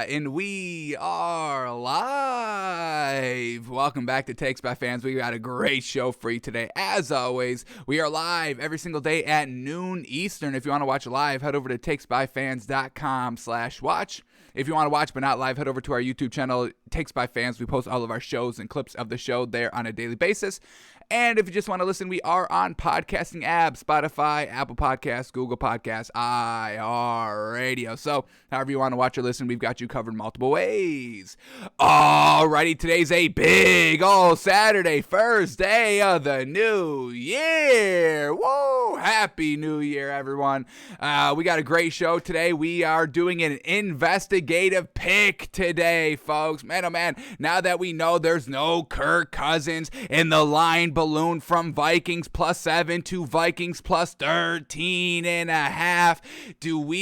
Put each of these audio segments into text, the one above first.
And we are live. Welcome back to Takes by Fans. We got a great show for you today. As always, we are live every single day at noon Eastern. If you want to watch live, head over to takesbyfans.com/watch. If you want to watch but not live, head over to our YouTube channel, Takes by Fans. We post all of our shows and clips of the show there on a daily basis. And if you just want to listen, we are on podcasting apps, Spotify, Apple Podcasts, Google Podcasts, iHeartRadio. So however you want to watch or listen, we've got you covered multiple ways. Alrighty, today's a big old Saturday, first day of the new year. Whoa, happy new year, everyone. We got a great show today. We are doing an investigative pick today, folks. Man, oh man, now that we know there's no Kirk Cousins and the line balloon from Vikings +7 to Vikings +13.5.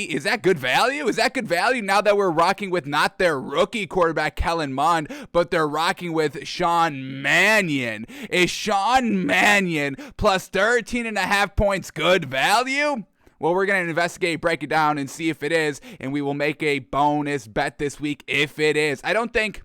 Is that good value? Is that good value now that we're rocking with not their rookie quarterback Kellen Mond, but they're rocking with Sean Mannion? Is Sean Mannion +13.5 points good value? Well, we're going to investigate, break it down, and see if it is, and we will make a bonus bet this week if it is. I don't think,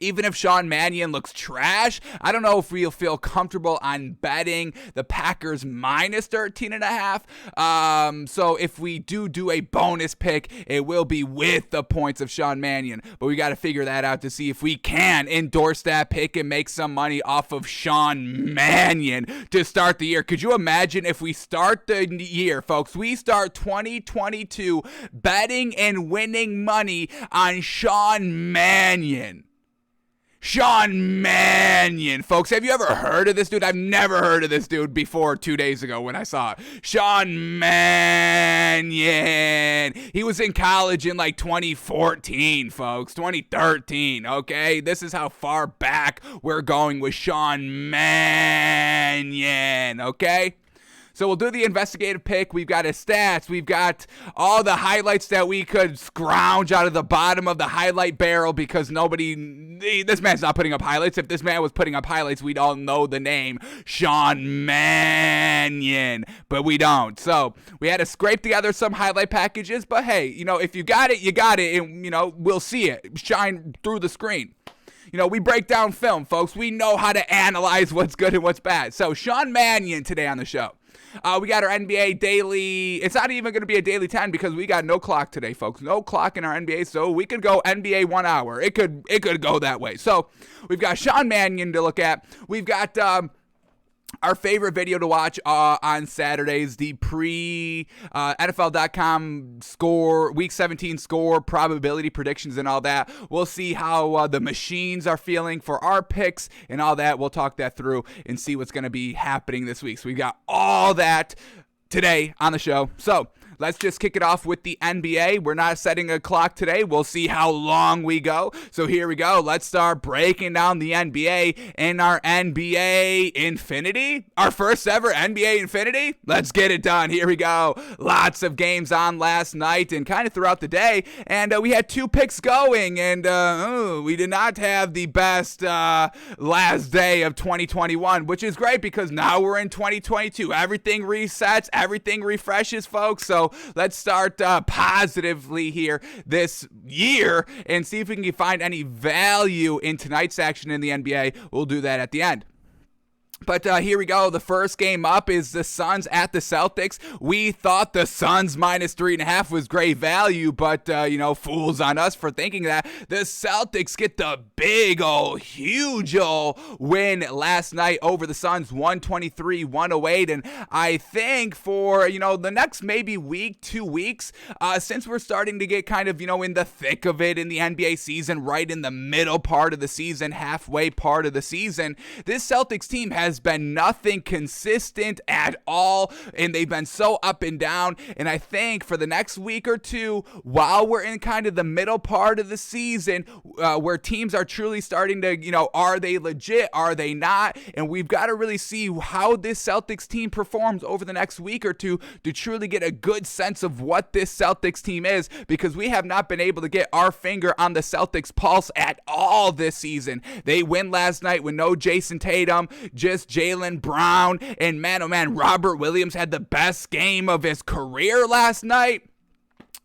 even if Sean Mannion looks trash, I don't know if we'll feel comfortable on betting the Packers -13.5. So if we do a bonus pick, it will be with the points of Sean Mannion. But we got to figure that out to see if we can endorse that pick and make some money off of Sean Mannion to start the year. Could you imagine if we start the year, folks? We start 2022 betting and winning money on Sean Mannion. Sean Mannion, folks. Have you ever heard of this dude? I've never heard of this dude before 2 days ago when I saw it. Sean Mannion. He was in college in like 2014, folks. 2013, okay? This is how far back we're going with Sean Mannion, okay? So we'll do the investigative pick. We've got his stats. We've got all the highlights that we could scrounge out of the bottom of the highlight barrel because this man's not putting up highlights. If this man was putting up highlights, we'd all know the name Sean Mannion, but we don't. So we had to scrape together some highlight packages, but hey, if you got it, you got it, and, we'll see it shine through the screen. We break down film, folks. We know how to analyze what's good and what's bad. So Sean Mannion today on the show. We got our NBA daily. It's not even going to be a daily 10 because we got no clock today, folks. No clock in our NBA, so we could go NBA 1 hour. It could go that way. So we've got Sean Mannion to look at. We've got our favorite video to watch on Saturdays, the NFL.com score, Week 17 score, probability predictions, and all that. We'll see how the machines are feeling for our picks and all that. We'll talk that through and see what's going to be happening this week. So we've got all that today on the show. So let's just kick it off with the NBA. We're not setting a clock today. We'll see how long we go. So here we go. Let's start breaking down the NBA and our NBA Infinity. Our first ever NBA Infinity. Let's get it done. Here we go. Lots of games on last night and kind of throughout the day. And we had 2 picks going. And we did not have the best last day of 2021, which is great because now we're in 2022. Everything resets. Everything refreshes, folks. So let's start positively here this year and see if we can find any value in tonight's action in the NBA. We'll do that at the end. But here we go. The first game up is the Suns at the Celtics. We thought the Suns -3.5 was great value, but, fools on us for thinking that. The Celtics get the big huge win last night over the Suns, 123-108. And I think for, the next maybe week, 2 weeks, since we're starting to get kind of, in the thick of it in the NBA season, right in the middle part of the season, halfway part of the season, this Celtics team has been nothing consistent at all, and they've been so up and down. And I think for the next week or two, while we're in kind of the middle part of the season, where teams are truly starting to, are they legit? Are they not? And we've got to really see how this Celtics team performs over the next week or two to truly get a good sense of what this Celtics team is, because we have not been able to get our finger on the Celtics pulse at all this season. They win last night with no Jason Tatum, just Jaylen Brown, and man, oh man, Robert Williams had the best game of his career last night.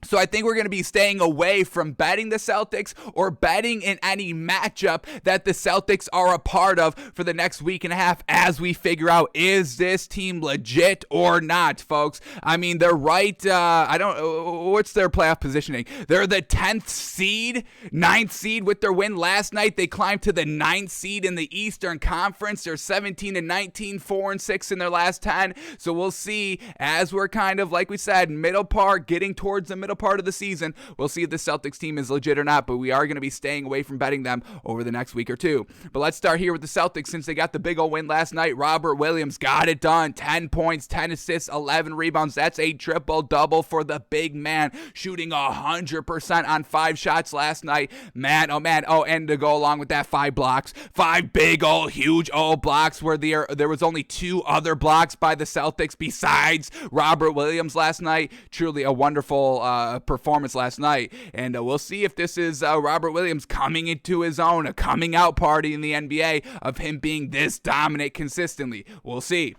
So I think we're going to be staying away from betting the Celtics or betting in any matchup that the Celtics are a part of for the next week and a half as we figure out, is this team legit or not, folks? I mean, they're right. What's their playoff positioning? They're the 10th seed, 9th seed with their win last night. They climbed to the 9th seed in the Eastern Conference. They're 17-19, 4-6 in their last 10. So we'll see as we're kind of, like we said, middle part, getting towards the middle part of the season. We'll see if the Celtics team is legit or not, but we are going to be staying away from betting them over the next week or two. But let's start here with the Celtics since they got the big old win last night. Robert Williams got it done. 10 points, 10 assists, 11 rebounds. That's a triple-double for the big man, shooting 100% on 5 shots last night. Man, oh man. Oh, and to go along with that, 5 blocks. 5 big old, huge old blocks where there was only 2 other blocks by the Celtics besides Robert Williams last night. Truly a wonderful performance last night, and we'll see if this is Robert Williams coming into his own, a coming out party in the NBA of him being this dominant consistently. We'll see.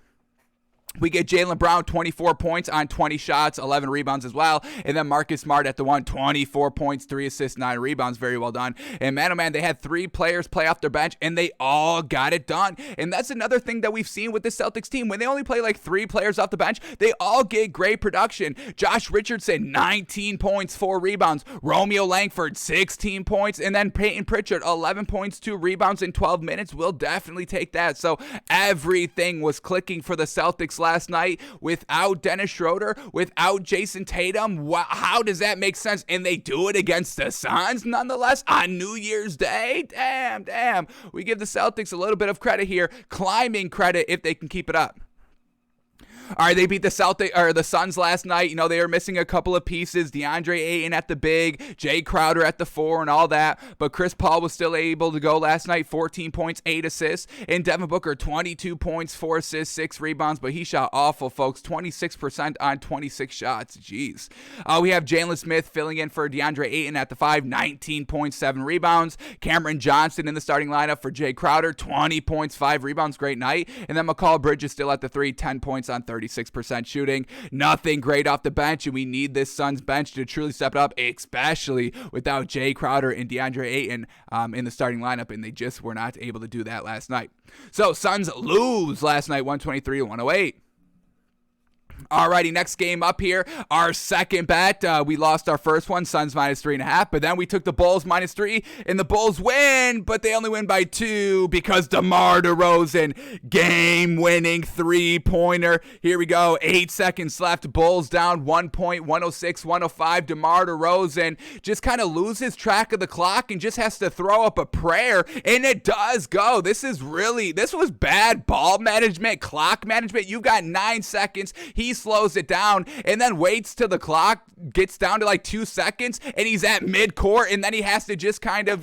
We get Jaylen Brown, 24 points on 20 shots, 11 rebounds as well. And then Marcus Smart at the 24 points, 3 assists, 9 rebounds. Very well done. And man, oh man, they had 3 players play off their bench, and they all got it done. And that's another thing that we've seen with the Celtics team. When they only play like 3 players off the bench, they all get great production. Josh Richardson, 19 points, 4 rebounds. Romeo Langford, 16 points. And then Peyton Pritchard, 11 points, 2 rebounds in 12 minutes. We'll definitely take that. So everything was clicking for the Celtics last night without Dennis Schroeder, without Jason Tatum. How does that make sense? And they do it against the Suns nonetheless on New Year's Day. Damn. We give the Celtics a little bit of credit here, climbing credit if they can keep it up. All right, they beat the Suns last night. You know, they were missing a couple of pieces. DeAndre Ayton at the big, Jay Crowder at the 4 and all that. But Chris Paul was still able to go last night, 14 points, 8 assists. And Devin Booker, 22 points, 4 assists, 6 rebounds. But he shot awful, folks. 26% on 26 shots. Jeez. We have Jalen Smith filling in for DeAndre Ayton at the 5, 19 points, 7 rebounds. Cameron Johnson in the starting lineup for Jay Crowder, 20 points, 5 rebounds. Great night. And then McCall Bridges still at the 3, 10 points on 36% shooting. Nothing great off the bench, and we need this Suns bench to truly step it up, especially without Jay Crowder and DeAndre Ayton in the starting lineup, and they just were not able to do that last night. So Suns lose last night, 123-108. Alrighty, next game up here, our second bet. We lost our first one, Suns -3.5, but then we took the Bulls -3, and the Bulls win, but they only win by 2 because DeMar DeRozan, game-winning three-pointer. Here we go, 8 seconds left, Bulls down 1 point, 106-105. DeMar DeRozan just kind of loses track of the clock and just has to throw up a prayer, and it does go. This was bad ball management, clock management. You got 9 seconds. He slows it down and then waits till the clock gets down to like 2 seconds and he's at mid-court, and then he has to just kind of,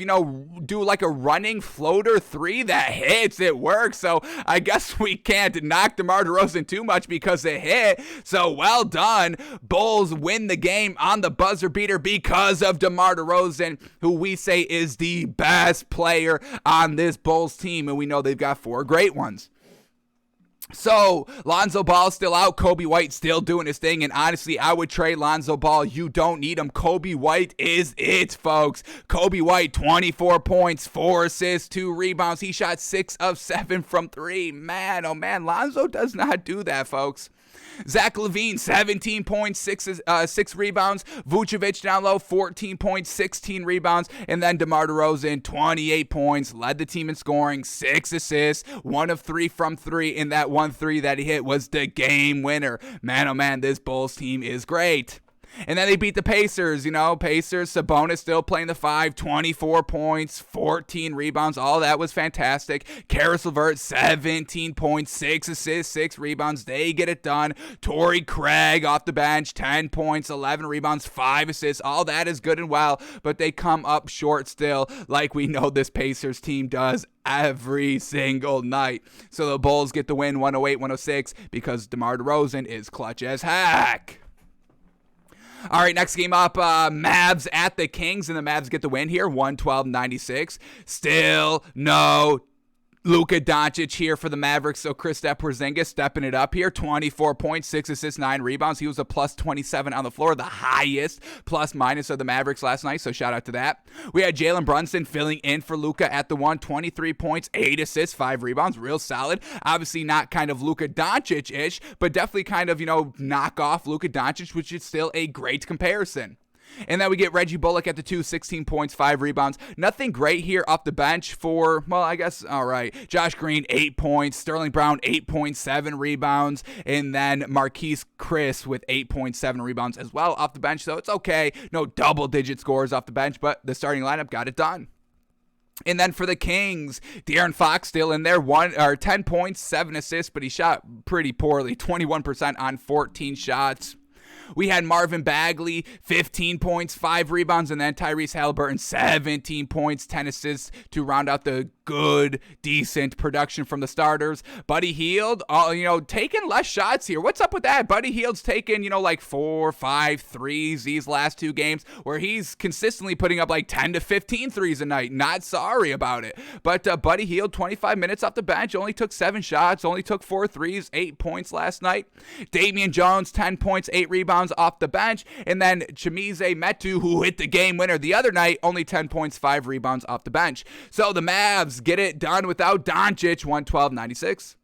do like a running floater 3 that hits. It works. So I guess we can't knock DeMar DeRozan too much because it hit. So well done. Bulls win the game on the buzzer beater because of DeMar DeRozan, who we say is the best player on this Bulls team, and we know they've got 4 great ones. So, Lonzo Ball still out, Kobe White still doing his thing, and honestly, I would trade Lonzo Ball. You don't need him. Kobe White is it, folks. Kobe White, 24 points, 4 assists, 2 rebounds. He shot 6 of 7 from 3. Man, oh man, Lonzo does not do that, folks. Zach LaVine, 17 points, 6 rebounds. Vucevic down low, 14 points, 16 rebounds. And then DeMar DeRozan, 28 points, led the team in scoring, 6 assists, 1 of 3 from 3. And that 1 3 that he hit was the game winner. Man, oh man, this Bulls team is great. And then they beat the Pacers, Pacers, Sabonis still playing the 5, 24 points, 14 rebounds. All that was fantastic. Karis LeVert, 17 points, 6 assists, 6 rebounds. They get it done. Torrey Craig off the bench, 10 points, 11 rebounds, 5 assists. All that is good and well, but they come up short still, like we know this Pacers team does every single night. So the Bulls get the win, 108-106, because DeMar DeRozan is clutch as heck. All right, next game up, Mavs at the Kings, and the Mavs get the win here, 112-96. Still no Luka Doncic here for the Mavericks, so Kristaps Porzingis stepping it up here. 24 points, 6 assists, 9 rebounds. He was a plus 27 on the floor, the highest plus-minus of the Mavericks last night, so shout out to that. We had Jalen Brunson filling in for Luka at the 1, 23 points, 8 assists, 5 rebounds, real solid. Obviously not kind of Luka Doncic-ish, but definitely kind of, knock off Luka Doncic, which is still a great comparison. And then we get Reggie Bullock at the 2, 16 points, 5 rebounds. Nothing great here off the bench for, well, I guess, all right. Josh Green, 8 points. Sterling Brown, 8.7 rebounds. And then Marquise Chris with 8.7 rebounds as well off the bench. So it's okay. No double-digit scores off the bench, but the starting lineup got it done. And then for the Kings, De'Aaron Fox still in there, 10 points, 7 assists, but he shot pretty poorly, 21% on 14 shots. We had Marvin Bagley, 15 points, 5 rebounds, and then Tyrese Halliburton, 17 points, 10 assists to round out the good, decent production from the starters. Buddy Hield, taking less shots here. What's up with that? Buddy Hield's taken, like 4 or 5 threes these last 2 games, where he's consistently putting up like 10 to 15 threes a night. Not sorry about it. But Buddy Hield, 25 minutes off the bench, only took 7 shots, only took 4 threes, 8 points last night. Damian Jones, 10 points, 8 rebounds off the bench. And then Chimezie Metu, who hit the game winner the other night, only 10 points, 5 rebounds off the bench. So the Mavs get it done without Doncic, 112-96.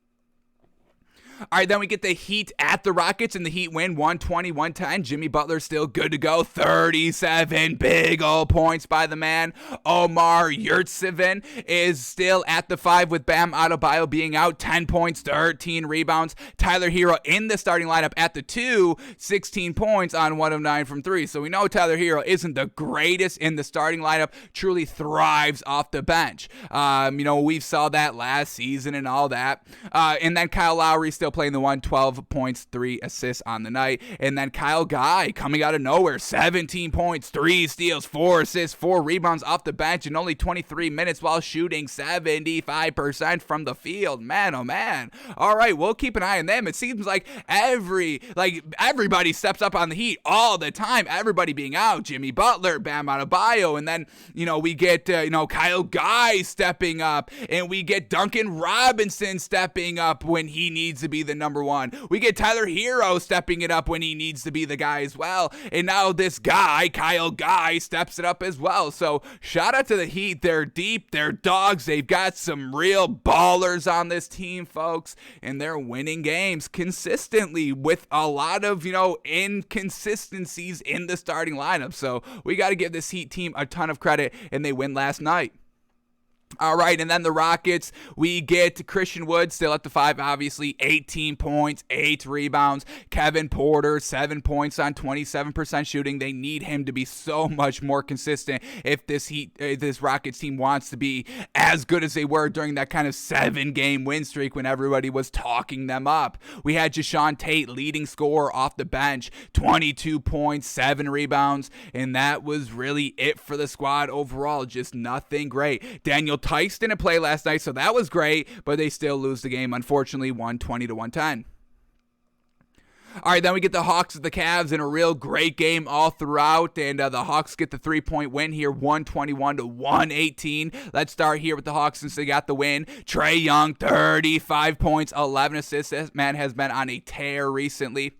All right, then we get the Heat at the Rockets, and the Heat win 120-110. Jimmy Butler still good to go. 37 big old points by the man. Omar Yurtseven is still at the 5 with Bam Adebayo being out. 10 points, 13 rebounds. Tyler Hero in the starting lineup at the 2, 16 points on 1 of 9 from 3. So we know Tyler Hero isn't the greatest in the starting lineup, truly thrives off the bench. We saw that last season and all that. And then Kyle Lowry still playing the 1, 12 points, 3 assists on the night. And then Kyle Guy coming out of nowhere, 17 points, 3 steals, 4 assists, 4 rebounds off the bench in only 23 minutes while shooting 75% from the field. Man, oh man. All right, we'll keep an eye on them. It seems like everybody steps up on the Heat all the time. Everybody being out, Jimmy Butler, Bam Adebayo, and then, we get, Kyle Guy stepping up, and we get Duncan Robinson stepping up when he needs to be the number 1. We get Tyler Hero stepping it up when he needs to be the guy as well. And now this guy, Kyle Guy, steps it up as well. So shout out to the Heat. They're deep. They're dogs. They've got some real ballers on this team, folks. And they're winning games consistently with a lot of, inconsistencies in the starting lineup. So we got to give this Heat team a ton of credit, and they win last night. All right, and then the Rockets, we get Christian Wood still at the 5, obviously, 18 points, 8 rebounds. Kevin Porter, 7 points on 27% shooting. They need him to be so much more consistent if this Rockets team wants to be as good as they were during that kind of 7-game win streak when everybody was talking them up. We had Jashawn Tate, leading scorer off the bench, 22 points, 7 rebounds, and that was really it for the squad overall. Just nothing great. Daniel Tice didn't play last night, so that was great, but they still lose the game, unfortunately, 120-110. All right, then we get the Hawks at the Cavs in a real great game all throughout, and the Hawks get the 3-point win here, 121-118. Let's start here with the Hawks since they got the win. Trae Young, 35 points, 11 assists. This man has been on a tear recently.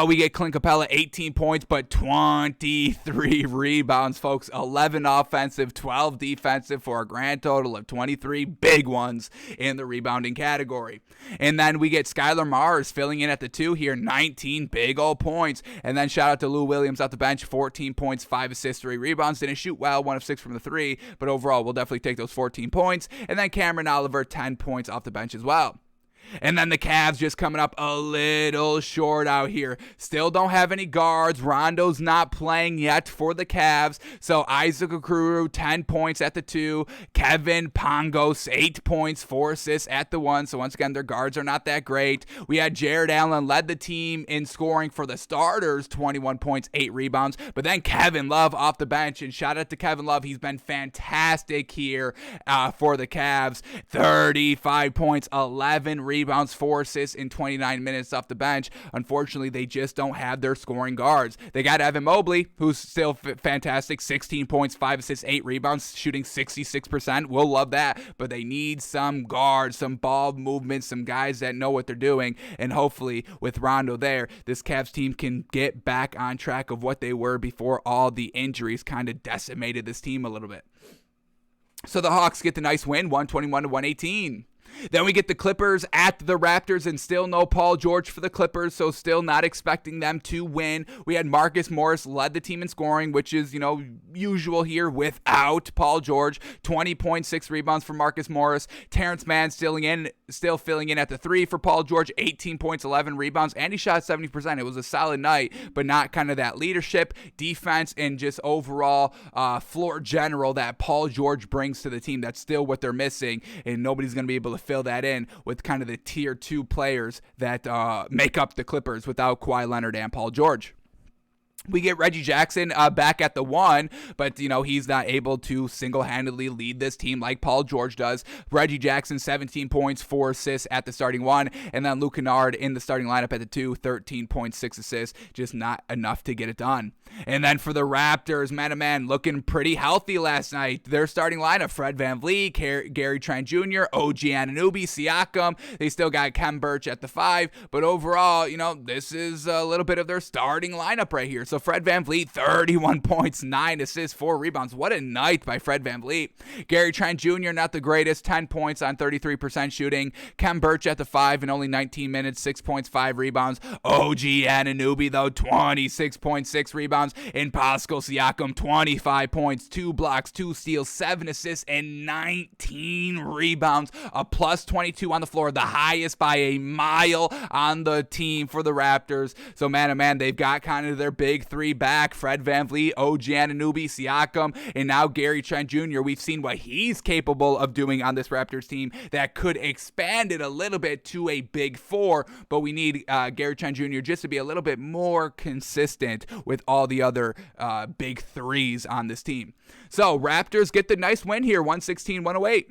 We get Clint Capella, 18 points, but 23 rebounds, folks. 11 offensive, 12 defensive for a grand total of 23 big ones in the rebounding category. And then we get Skylar Mars filling in at the 2 here, 19 big old points. And then shout out to Lou Williams off the bench, 14 points, 5 assists, 3 rebounds. Didn't shoot well, 1 of 6 from the 3, but overall we'll definitely take those 14 points. And then Cameron Oliver, 10 points off the bench as well. And then the Cavs just coming up a little short out here. Still don't have any guards. Rondo's not playing yet for the Cavs. So Isaac Okoro, 10 points at the 2. Kevin Pangos, 8 points, 4 assists at the 1. So once again, their guards are not that great. We had Jared Allen led the team in scoring for the starters, 21 points, 8 rebounds. But then Kevin Love off the bench. And shout out to Kevin Love. He's been fantastic here for the Cavs. 35 points, 11 rebounds. rebounds, 4 assists in 29 minutes off the bench. Unfortunately, they just don't have their scoring guards. They got Evan Mobley, who's still fantastic, 16 points, 5 assists, 8 rebounds, shooting 66%. We'll love that, but they need some guards, some ball movement, some guys that know what they're doing, and hopefully with Rondo there, this Cavs team can get back on track of what they were before all the injuries kind of decimated this team a little bit. So the Hawks get the nice win, 121-118. Then we get the Clippers at the Raptors, and still no Paul George for the Clippers, so still not expecting them to win. We had Marcus Morris led the team in scoring, which is, usual here without Paul George. 20.6 rebounds for Marcus Morris. Terrence Mann still filling in at the 3 for Paul George, 18 points, 11 rebounds, and he shot 70%. It was a solid night, but not kind of that leadership, defense, and just overall floor general that Paul George brings to the team. That's still what they're missing, and nobody's going to be able to fill that in with kind of the tier 2 players that make up the Clippers without Kawhi Leonard and Paul George. We get Reggie Jackson back at the 1, but, he's not able to single-handedly lead this team like Paul George does. Reggie Jackson, 17 points, 4 assists at the starting 1, and then Luke Kennard in the starting lineup at the 2, 13.6 assists, just not enough to get it done. And then for the Raptors, man, looking pretty healthy last night. Their starting lineup, Fred VanVleet, Gary Trent Jr., OG Anunoby, Siakam. They still got Kem Birch at the 5, but overall, this is a little bit of their starting lineup right here. So Fred VanVleet, 31 points, 9 assists, 4 rebounds. What a night by Fred VanVleet. Gary Trent Jr., not the greatest, 10 points on 33% shooting. Kem Birch at the 5 in only 19 minutes, 6 points, 5 rebounds. OG Anunoby, though, 26.6 rebounds. And Pascal Siakam, 25 points, 2 blocks, 2 steals, 7 assists, and 19 rebounds. A plus 22 on the floor, the highest by a mile on the team for the Raptors. So, man, they've got kind of their big 3 back. Fred VanVleet, OG Anunoby, Siakam, and now Gary Trent Jr. We've seen what he's capable of doing on this Raptors team that could expand it a little bit to a big 4, but we need Gary Trent Jr. just to be a little bit more consistent with all the other big 3s on this team. So Raptors get the nice win here, 116-108.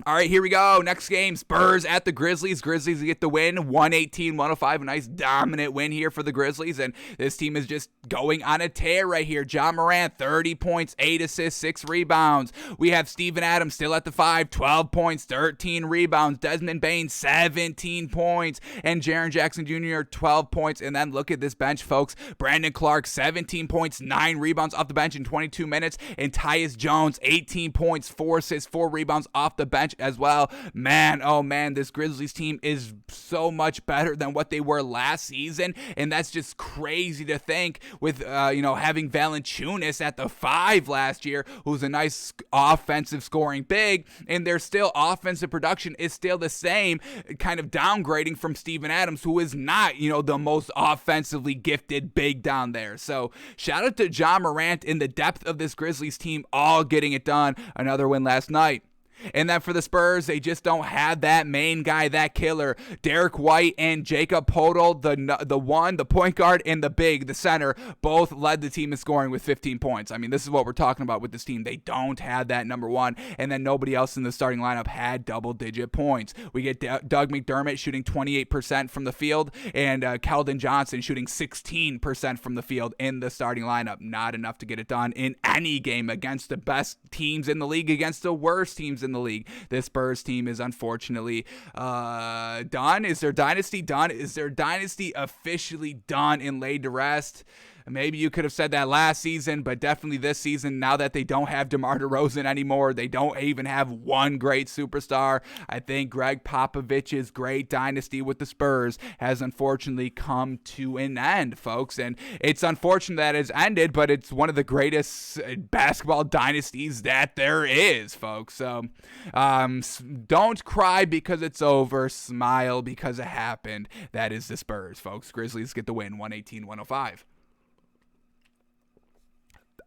All right, here we go. Next game, Spurs at the Grizzlies. Grizzlies get the win, 118-105. A nice dominant win here for the Grizzlies, and this team is just going on a tear right here. Ja Morant, 30 points, 8 assists, 6 rebounds. We have Steven Adams still at the 5, 12 points, 13 rebounds. Desmond Bane, 17 points, and Jaren Jackson Jr., 12 points. And then look at this bench, folks. Brandon Clark, 17 points, 9 rebounds off the bench in 22 minutes, and Tyus Jones, 18 points, 4 assists, 4 rebounds off the bench as well. Man, oh man, this Grizzlies team is so much better than what they were last season, and that's just crazy to think with having Valanciunas at the 5 last year, who's a nice offensive scoring big, and their still offensive production is still the same, kind of downgrading from Steven Adams, who is not the most offensively gifted big down there. So shout out to Ja Morant in the depth of this Grizzlies team, all getting it done. Another win last night. And then for the Spurs, they just don't have that main guy, that killer. Derek White and Jacob Poeltl, the point guard, and the big, the center, both led the team in scoring with 15 points. I mean, this is what we're talking about with this team. They don't have that number 1, and then nobody else in the starting lineup had double-digit points. We get Doug McDermott shooting 28% from the field, and Keldon Johnson shooting 16% from the field in the starting lineup. Not enough to get it done in any game against the best teams in the league, against the worst teams in the league. This Spurs team is unfortunately done. Is their dynasty done? Is their dynasty officially done and laid to rest? Maybe you could have said that last season, but definitely this season, now that they don't have DeMar DeRozan anymore, they don't even have one great superstar. I think Greg Popovich's great dynasty with the Spurs has unfortunately come to an end, folks. And it's unfortunate that it's ended, but it's one of the greatest basketball dynasties that there is, folks. So don't cry because it's over. Smile because it happened. That is the Spurs, folks. Grizzlies get the win, 118-105.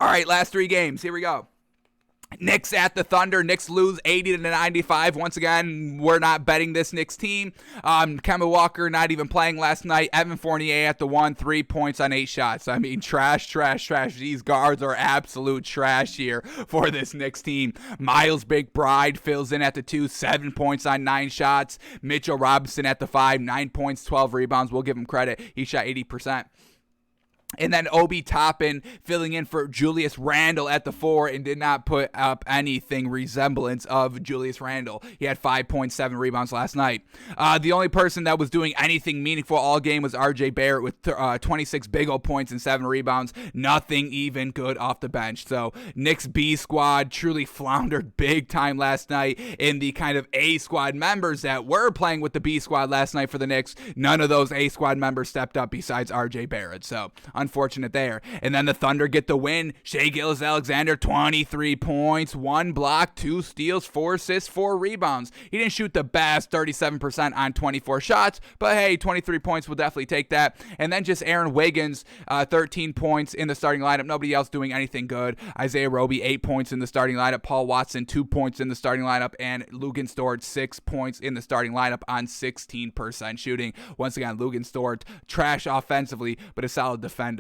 All right, last 3 games. Here we go. Knicks at the Thunder. Knicks lose 80-95. Once again, we're not betting this Knicks team. Kemba Walker not even playing last night. Evan Fournier at the 1, 3 points on 8 shots. I mean, trash. These guards are absolute trash here for this Knicks team. Miles McBride fills in at the 2, 7 points on 9 shots. Mitchell Robinson at the 5, 9 points, 12 rebounds. We'll give him credit. He shot 80%. And then Obi Toppin filling in for Julius Randle at the 4 and did not put up anything resemblance of Julius Randle. He had 5.7 rebounds last night. The only person that was doing anything meaningful all game was RJ Barrett with 26 big old points and 7 rebounds. Nothing even good off the bench. So Knicks B squad truly floundered big time last night. In the kind of A squad members that were playing with the B squad last night for the Knicks, none of those A squad members stepped up besides RJ Barrett. So unfortunate there. And then the Thunder get the win. Shai Gilgeous-Alexander, 23 points, 1 block, 2 steals, 4 assists, 4 rebounds. He didn't shoot the best, 37% on 24 shots, but hey, 23 points will definitely take that. And then just Aaron Wiggins, 13 points in the starting lineup. Nobody else doing anything good. Isaiah Roby, 8 points in the starting lineup. Paul Watson, 2 points in the starting lineup. And Luguentz-Dort, 6 points in the starting lineup on 16% shooting. Once again, Luguentz-Dort, trash offensively, but a solid defender.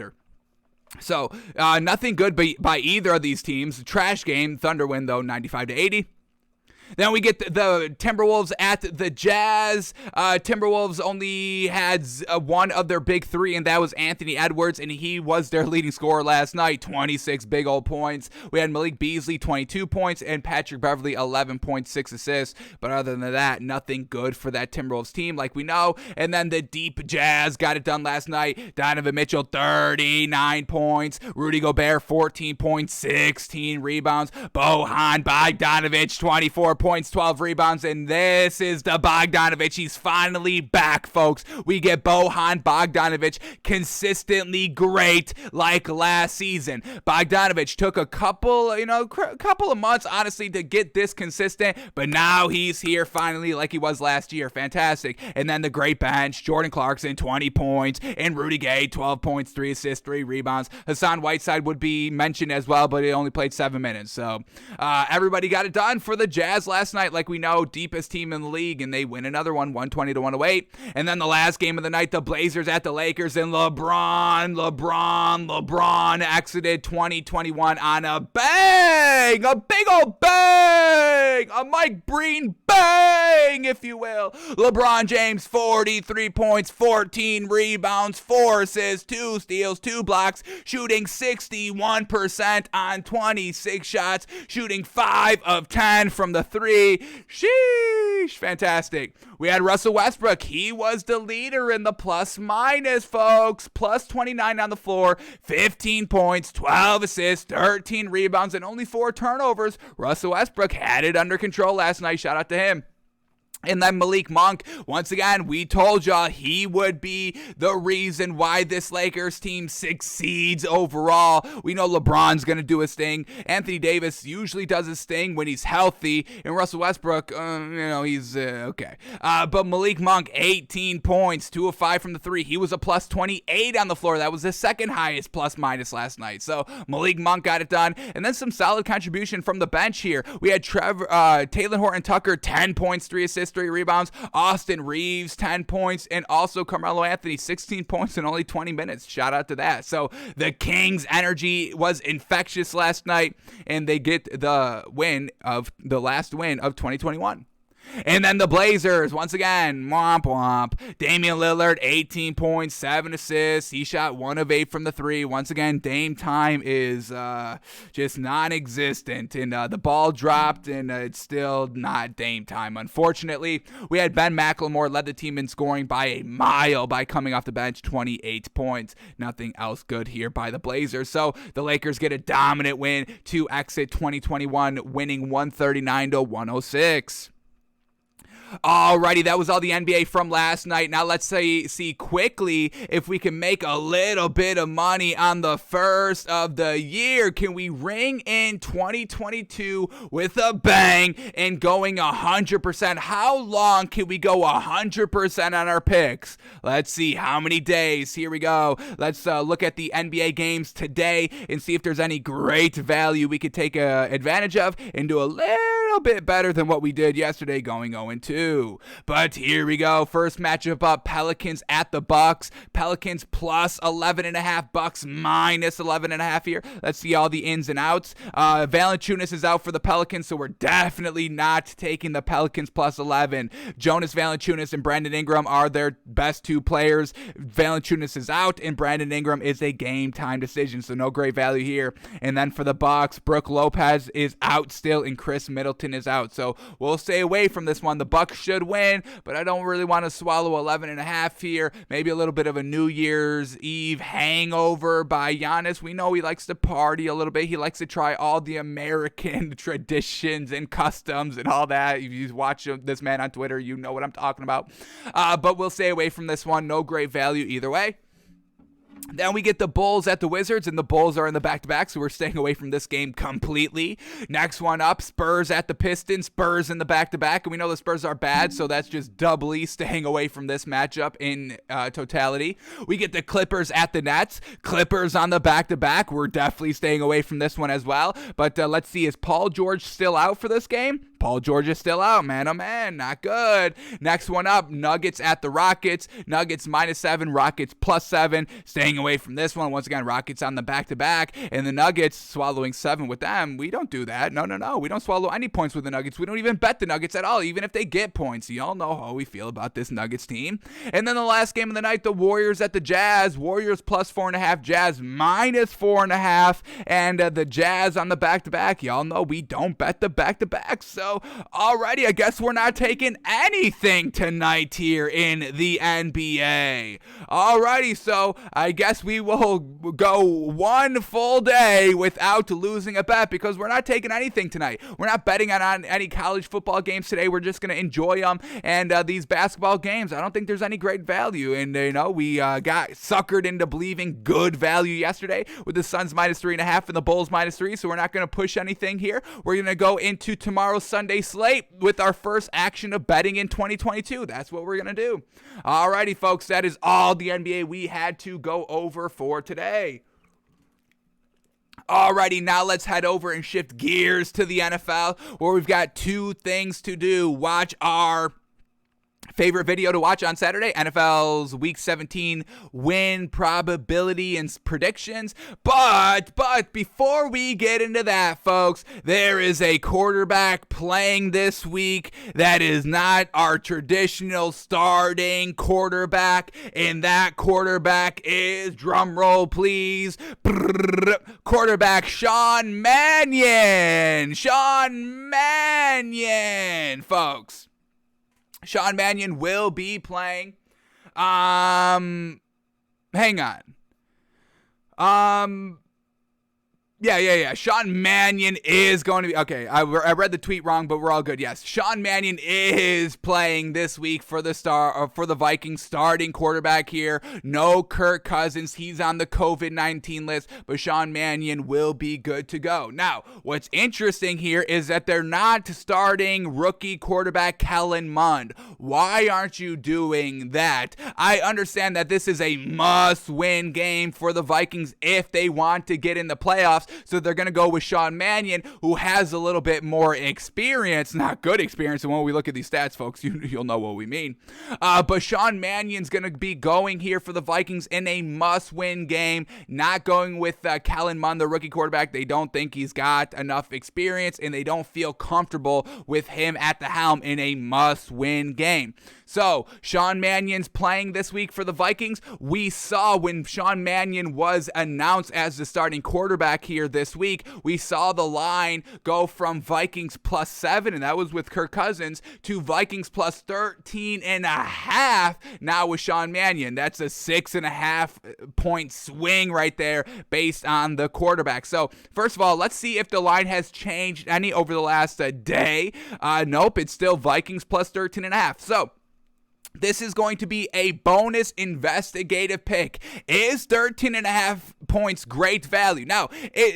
So, nothing good by either of these teams. Trash game. Thunder win, though, 95-80. Then we get the Timberwolves at the Jazz. Timberwolves only had one of their big 3, and that was Anthony Edwards, and he was their leading scorer last night, 26 big old points. We had Malik Beasley, 22 points, and Patrick Beverley, 11.6 assists. But other than that, nothing good for that Timberwolves team, like we know. And then the deep Jazz got it done last night. Donovan Mitchell, 39 points. Rudy Gobert, 14 points, 16 rebounds. Bojan Bogdanovic, 24 points, 12 rebounds, and this is the Bogdanovic. He's finally back, folks. We get Bojan Bogdanovic consistently great like last season. Bogdanovic took a couple of months, honestly, to get this consistent, but now he's here finally like he was last year. Fantastic. And then the great bench, Jordan Clarkson, 20 points, and Rudy Gay, 12 points, 3 assists, 3 rebounds. Hassan Whiteside would be mentioned as well, but he only played 7 minutes. So everybody got it done for the Jazz last night, like we know, deepest team in the league, and they win another one, 120-108. And then the last game of the night, the Blazers at the Lakers, and LeBron exited 2021 on a bang, a big old bang, a Mike Breen bang, if you will. LeBron James, 43 points, 14 rebounds, 4 assists, 2 steals, 2 blocks, shooting 61% on 26 shots, shooting 5 of 10 from the 3. Sheesh, fantastic. We had Russell Westbrook. He was the leader in the plus minus, folks. Plus 29 on the floor, 15 points, 12 assists, 13 rebounds, and only 4 turnovers. Russell Westbrook had it under control last night. Shout out to him. And then Malik Monk, once again, we told y'all he would be the reason why this Lakers team succeeds overall. We know LeBron's going to do his thing. Anthony Davis usually does his thing when he's healthy. And Russell Westbrook, he's okay. But Malik Monk, 18 points, 2 of 5 from the 3. He was a plus 28 on the floor. That was the second highest plus minus last night. So Malik Monk got it done. And then some solid contribution from the bench here. We had Taylor Horton-Tucker, 10 points, 3 assists, 3 rebounds. Austin Reeves, 10 points. And also Carmelo Anthony, 16 points in only 20 minutes. Shout out to that. So the Kings' energy was infectious last night, and they get the last win of 2021. And then the Blazers, once again, womp womp. Damian Lillard, 18 points, 7 assists. He shot 1 of 8 from the 3. Once again, Dame time is just non-existent. And the ball dropped, and it's still not Dame time, unfortunately. We had Ben McLemore led the team in scoring by a mile by coming off the bench, 28 points. Nothing else good here by the Blazers. So the Lakers get a dominant win to exit 2021, winning 139-106. Alrighty, that was all the NBA from last night. Now let's see quickly if we can make a little bit of money on the first of the year. Can we ring in 2022 with a bang and going 100%? How long can we go 100% on our picks? Let's see how many days. Here we go. Let's look at the NBA games today and see if there's any great value we could take advantage of and do a little bit better than what we did yesterday going 0-2. But here we go. First matchup up, Pelicans at the Bucks. Pelicans plus 11.5, Bucks minus 11.5 here. Let's see all the ins and outs. Valanciunas is out for the Pelicans, so we're definitely not taking the Pelicans plus 11. Jonas Valanciunas and Brandon Ingram are their best two players. Valanciunas is out, and Brandon Ingram is a game time decision, so no great value here. And then for the Bucks, Brook Lopez is out still, and Chris Middleton is out, so we'll stay away from this one. The Bucks should win, but I don't really want to swallow 11.5 here. Maybe a little bit of a New Year's Eve hangover by Giannis. We know he likes to party a little bit. He likes to try all the American traditions and customs and all that. If you watch this man on Twitter, you know what I'm talking about. But we'll stay away from this one. No great value either way. Then we get the Bulls at the Wizards, and the Bulls are in the back-to-back, so we're staying away from this game completely. Next one up, Spurs at the Pistons, Spurs in the back-to-back, and we know the Spurs are bad, so that's just doubly staying away from this matchup in totality. We get the Clippers at the Nets, Clippers on the back-to-back. We're definitely staying away from this one as well, but let's see, is Paul George still out for this game? Paul George is still out, man. Oh, man, not good. Next one up, Nuggets at the Rockets. Nuggets -7, Rockets +7. Staying away from this one. Once again, Rockets on the back-to-back, and the Nuggets swallowing 7 with them. We don't do that. No. We don't swallow any points with the Nuggets. We don't even bet the Nuggets at all, even if they get points. You all know how we feel about this Nuggets team. And then the last game of the night, the Warriors at the Jazz. Warriors +4.5, Jazz -4.5, and the Jazz on the back-to-back. Y'all know we don't bet the back-to-back, so alrighty, I guess we're not taking anything tonight here in the NBA. Alrighty, so I guess we will go one full day without losing a bet because we're not taking anything tonight. We're not betting on any college football games today. We're just going to enjoy them. And these basketball games, I don't think there's any great value. And, we got suckered into believing good value yesterday with the Suns -3.5 and the Bulls -3. So we're not going to push anything here. We're going to go into tomorrow's Sunday slate with our first action of betting in 2022. That's what we're going to do. Alrighty, folks, that is all the NBA we had to go over for today. Alrighty, now let's head over and shift gears to the NFL, where we've got two things to do. Watch our favorite video to watch on Saturday, NFL's Week 17 win probability and predictions. But before we get into that, folks, there is a quarterback playing this week that is not our traditional starting quarterback, and that quarterback is, drumroll please, quarterback Sean Mannion. Sean Mannion, folks. Sean Mannion will be playing. Hang on. Yeah. Sean Mannion is going to be... Okay, I read the tweet wrong, but we're all good. Yes, Sean Mannion is playing this week for the Vikings, starting quarterback here. No Kirk Cousins. He's on the COVID-19 list, but Sean Mannion will be good to go. Now, what's interesting here is that they're not starting rookie quarterback Kellen Mond. Why aren't you doing that? I understand that this is a must-win game for the Vikings if they want to get in the playoffs. So they're going to go with Sean Mannion, who has a little bit more experience, not good experience. And when we look at these stats, folks, you'll know what we mean. But Sean Mannion's going to be going here for the Vikings in a must-win game, not going with Kellen Mond, the rookie quarterback. They don't think he's got enough experience, and they don't feel comfortable with him at the helm in a must-win game. So Sean Mannion's playing this week for the Vikings. We saw when Sean Mannion was announced as the starting quarterback here here this week. We saw the line go from Vikings +7, and that was with Kirk Cousins, to Vikings +13.5 now with Sean Mannion. That's a 6.5 point swing right there based on the quarterback. So first of all, let's see if the line has changed any over the last day. Nope, it's still Vikings +13.5. So this is going to be a bonus investigative pick. Is 13.5 points great value? Now,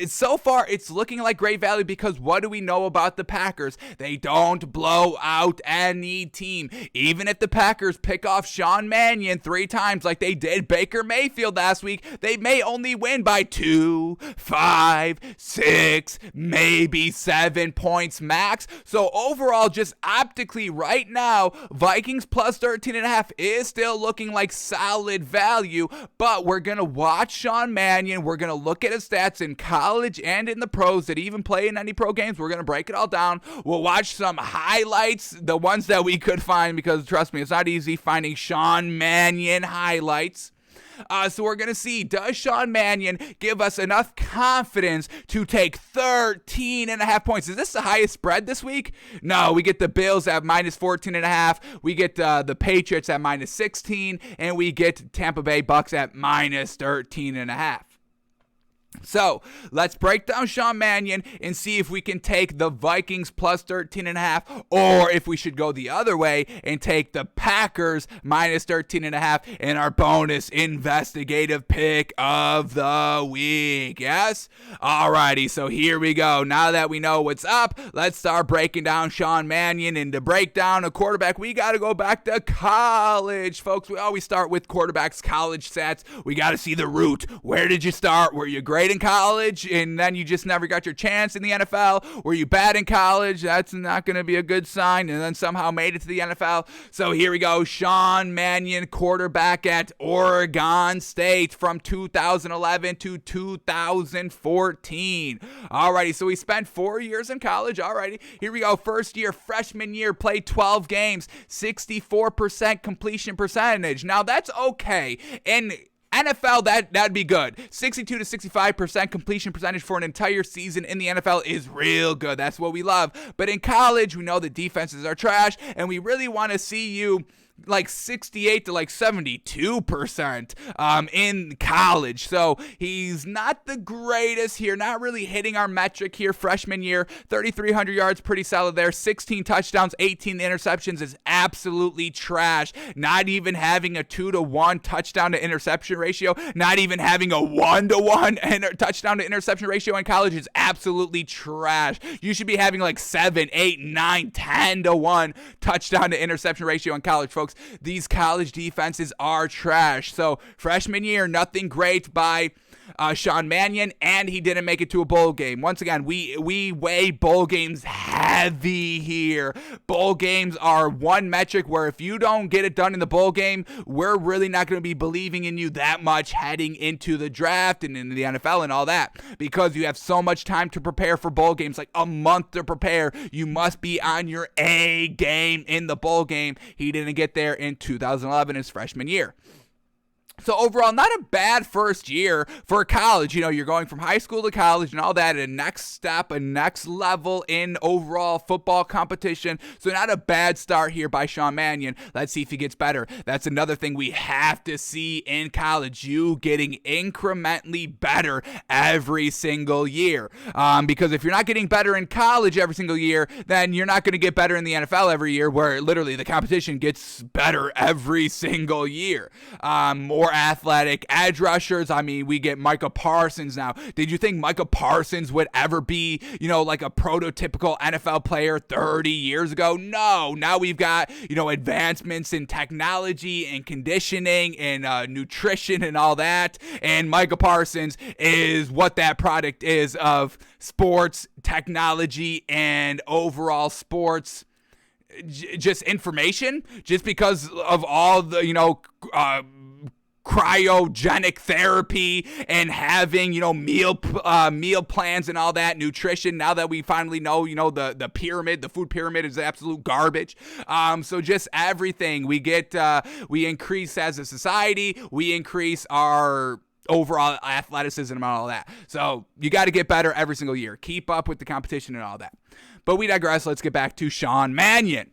so far, it's looking like great value because what do we know about the Packers? They don't blow out any team. Even if the Packers pick off Sean Mannion 3 times like they did Baker Mayfield last week, they may only win by 2, 5, 6, maybe 7 points max. So overall, just optically right now, Vikings +13.5 is still looking like solid value, but we're going to watch Sean Mannion. We're going to look at his stats in college and in the pros. Did he even play in any pro games? We're going to break it all down. We'll watch some highlights, the ones that we could find, because trust me, it's not easy finding Sean Mannion highlights. So we're going to see, does Sean Mannion give us enough confidence to take 13.5 points? Is this the highest spread this week? No, we get the Bills at -14.5. We get the Patriots at -16. And we get Tampa Bay Bucks at -13.5. So let's break down Sean Mannion and see if we can take the Vikings +13.5, or if we should go the other way and take the Packers -13.5 in our bonus investigative pick of the week. Yes? Alrighty, so here we go. Now that we know what's up, let's start breaking down Sean Mannion. And to break down a quarterback, we got to go back to college, folks. We always start with quarterbacks' college stats. We got to see the root. Where did you start? Were you great in college and then you just never got your chance in the NFL? Were you bad in college? That's not going to be a good sign. And then somehow made it to the NFL. So here we go. Sean Mannion, quarterback at Oregon State from 2011 to 2014. Alrighty, so he spent 4 years in college. Alrighty, here we go. First year, freshman year, played 12 games, 64% completion percentage. Now that's okay. And NFL, that'd be good. 62 to 65% completion percentage for an entire season in the NFL is real good. That's what we love. But in college, we know the defenses are trash, and we really want to see you like 68 to like 72% in college. So he's not the greatest here, not really hitting our metric here. Freshman year, 3,300 yards, pretty solid there. 16 touchdowns, 18 interceptions is absolutely trash. Not even having a 2-to-1 touchdown to interception ratio, not even having a 1-to-1 touchdown to interception ratio in college is absolutely trash. You should be having like 7, 8, 9, 10-to-1 touchdown to interception ratio in college, folks. These college defenses are trash. So freshman year, nothing great by Sean Mannion, and he didn't make it to a bowl game. Once again, we weigh bowl games heavy here. Bowl games are one metric where if you don't get it done in the bowl game, we're really not going to be believing in you that much heading into the draft and into the NFL and all that, because you have so much time to prepare for bowl games, like a month to prepare. You must be on your A game in the bowl game. He didn't get there in 2011, his freshman year. So overall, not a bad first year for college. You know, you're going from high school to college and all that, a next step, a next level in overall football competition. So not a bad start here by Sean Mannion. Let's see if he gets better. That's another thing we have to see in college, you getting incrementally better every single year. Because if you're not getting better in college every single year, then you're not going to get better in the NFL every year, where literally the competition gets better every single year. More athletic edge rushers. I mean, we get Micah Parsons now. Did you think Micah Parsons would ever be, like a prototypical NFL player 30 years ago? No. Now we've got, advancements in technology and conditioning and nutrition and all that. And Micah Parsons is what that product is of sports, technology, and overall sports just information, just because of all the, cryogenic therapy and having, meal plans and all that, nutrition. Now that we finally know, the pyramid, the food pyramid is absolute garbage. So just everything we get, we increase as a society, we increase our overall athleticism and all that. So you got to get better every single year. Keep up with the competition and all that. But we digress. Let's get back to Sean Mannion.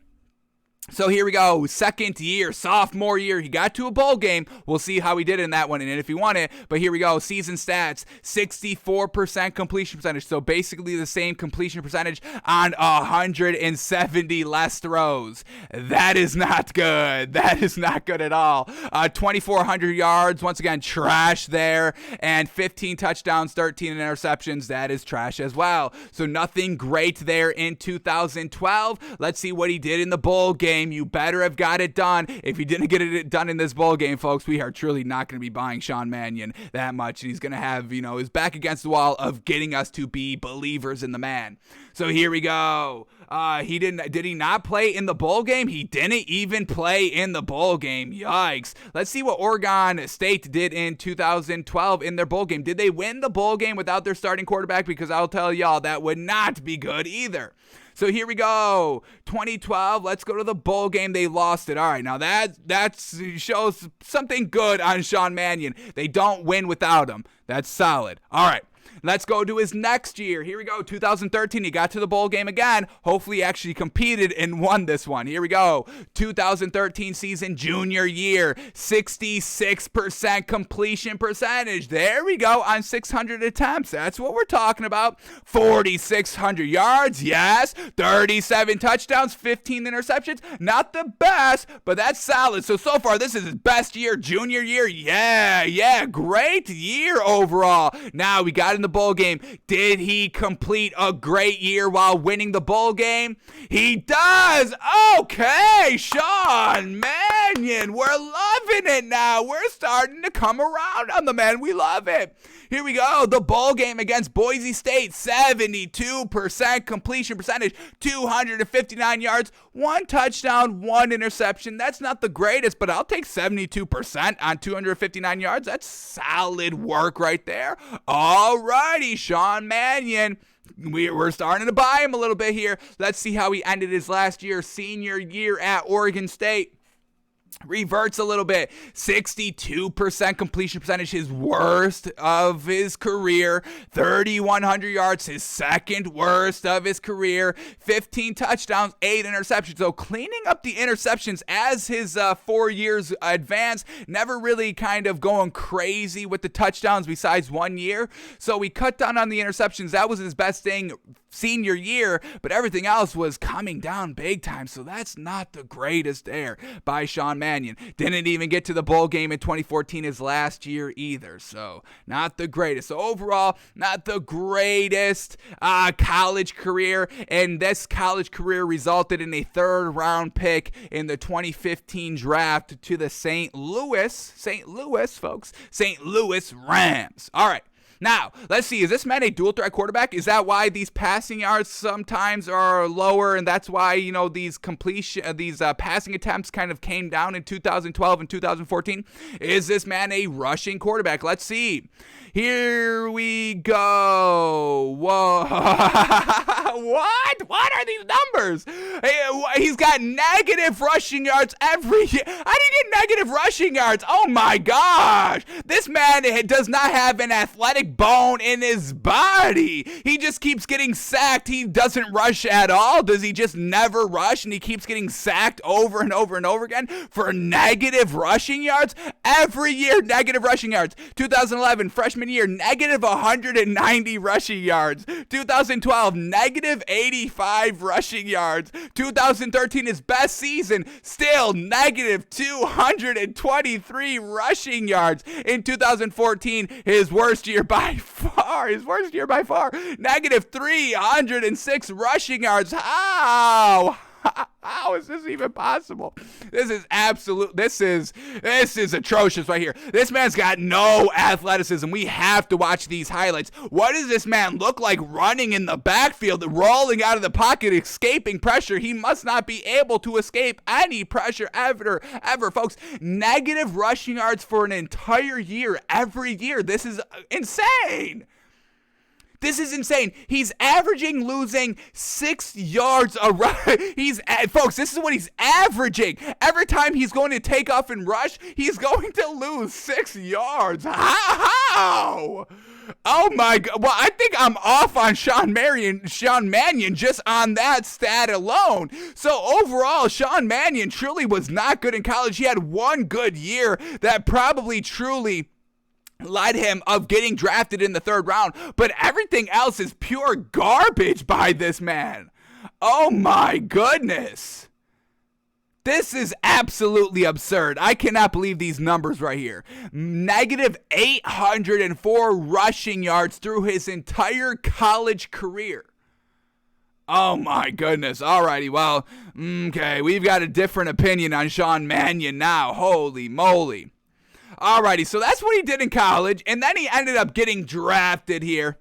So here we go, second year, sophomore year, he got to a bowl game. We'll see how he did in that one and if he won it. But here we go, season stats, 64% completion percentage. So basically the same completion percentage on 170 less throws. That is not good. That is not good at all. 2,400 yards, once again, trash there. And 15 touchdowns, 13 interceptions. That is trash as well. So nothing great there in 2012. Let's see what he did in the bowl game. You better have got it done. If you didn't get it done in this bowl game, folks, we are truly not going to be buying Sean Mannion that much. He's going to have, his back against the wall of getting us to be believers in the man. So here we go. Did he not play in the bowl game? He didn't even play in the bowl game. Yikes. Let's see what Oregon State did in 2012 in their bowl game. Did they win the bowl game without their starting quarterback? Because I'll tell y'all that would not be good either. So here we go, 2012, let's go to the bowl game. They lost it. All right, now that shows something good on Sean Mannion. They don't win without him. That's solid. All right. Let's go to his next year. Here we go, 2013. He got to the bowl game again. Hopefully he actually competed and won this one. Here we go, 2013 season, junior year, 66% completion percentage. There we go, on 600 attempts. That's what we're talking about. 4,600 yards, yes. 37 touchdowns, 15 interceptions. Not the best, but that's solid. So far, this is his best year, junior year. Yeah, great year overall. Now we got in the bowl game. Did he complete a great year while winning the bowl game? He does. Okay, Sean Mannion, we're loving it now. We're starting to come around on the man. We love it. Here we go. The bowl game against Boise State, 72% completion percentage, 259 yards, 1 touchdown, 1 interception. That's not the greatest, but I'll take 72% on 259 yards. That's solid work right there. All righty, Sean Mannion. We're starting to buy him a little bit here. Let's see how he ended his last year, senior year at Oregon State. Reverts a little bit, 62% completion percentage, his worst of his career. 3,100 yards, his second worst of his career. 15 touchdowns, 8 interceptions. So cleaning up the interceptions as his 4 years advance. Never really kind of going crazy with the touchdowns besides 1 year. So we cut down on the interceptions. That was his best thing senior year, but everything else was coming down big time. So that's not the greatest there by Sean Mannion. Didn't even get to the bowl game in 2014, his last year either. So not the greatest. So overall, not the greatest college career. And this college career resulted in a 3rd round pick in the 2015 draft to the St. Louis Rams. All right. Now, let's see, is this man a dual threat quarterback? Is that why these passing yards sometimes are lower, and that's why, these passing attempts kind of came down in 2012 and 2014? Is this man a rushing quarterback? Let's see. Here we go. Whoa. What are these numbers? He's got negative rushing yards every year. How did he get negative rushing yards? Oh my gosh. This man does not have an athletic bone in his body. He just keeps getting sacked. He doesn't rush at all. Does he just never rush and he keeps getting sacked over and over and over again for negative rushing yards? Every year, negative rushing yards. 2011, freshman year, negative 190 rushing yards. 2012, negative 85 rushing yards. 2013, his best season, still negative 223 rushing yards. In 2014, his worst year by far, negative 306 rushing yards. How is this even possible? This is atrocious right here. This man's got no athleticism. We have to watch these highlights. What does this man look like running in the backfield, rolling out of the pocket, escaping pressure? He must not be able to escape any pressure ever, folks. Negative rushing yards for an entire year, every year. This is insane. This is insane. He's averaging losing 6 yards a rush. Folks, this is what he's averaging. Every time he's going to take off and rush, he's going to lose 6 yards. How? Oh my God. Well, I think I'm off on Sean Mannion just on that stat alone. So overall, Sean Mannion truly was not good in college. He had one good year that probably truly led him of getting drafted in the 3rd round, but everything else is pure garbage by this man. Oh my goodness. This is absolutely absurd. I cannot believe these numbers right here. Negative 804 rushing yards through his entire college career. Oh my goodness. Alrighty, well, okay, we've got a different opinion on Sean Mannion now. Holy moly. Alrighty, so that's what he did in college, and then he ended up getting drafted here.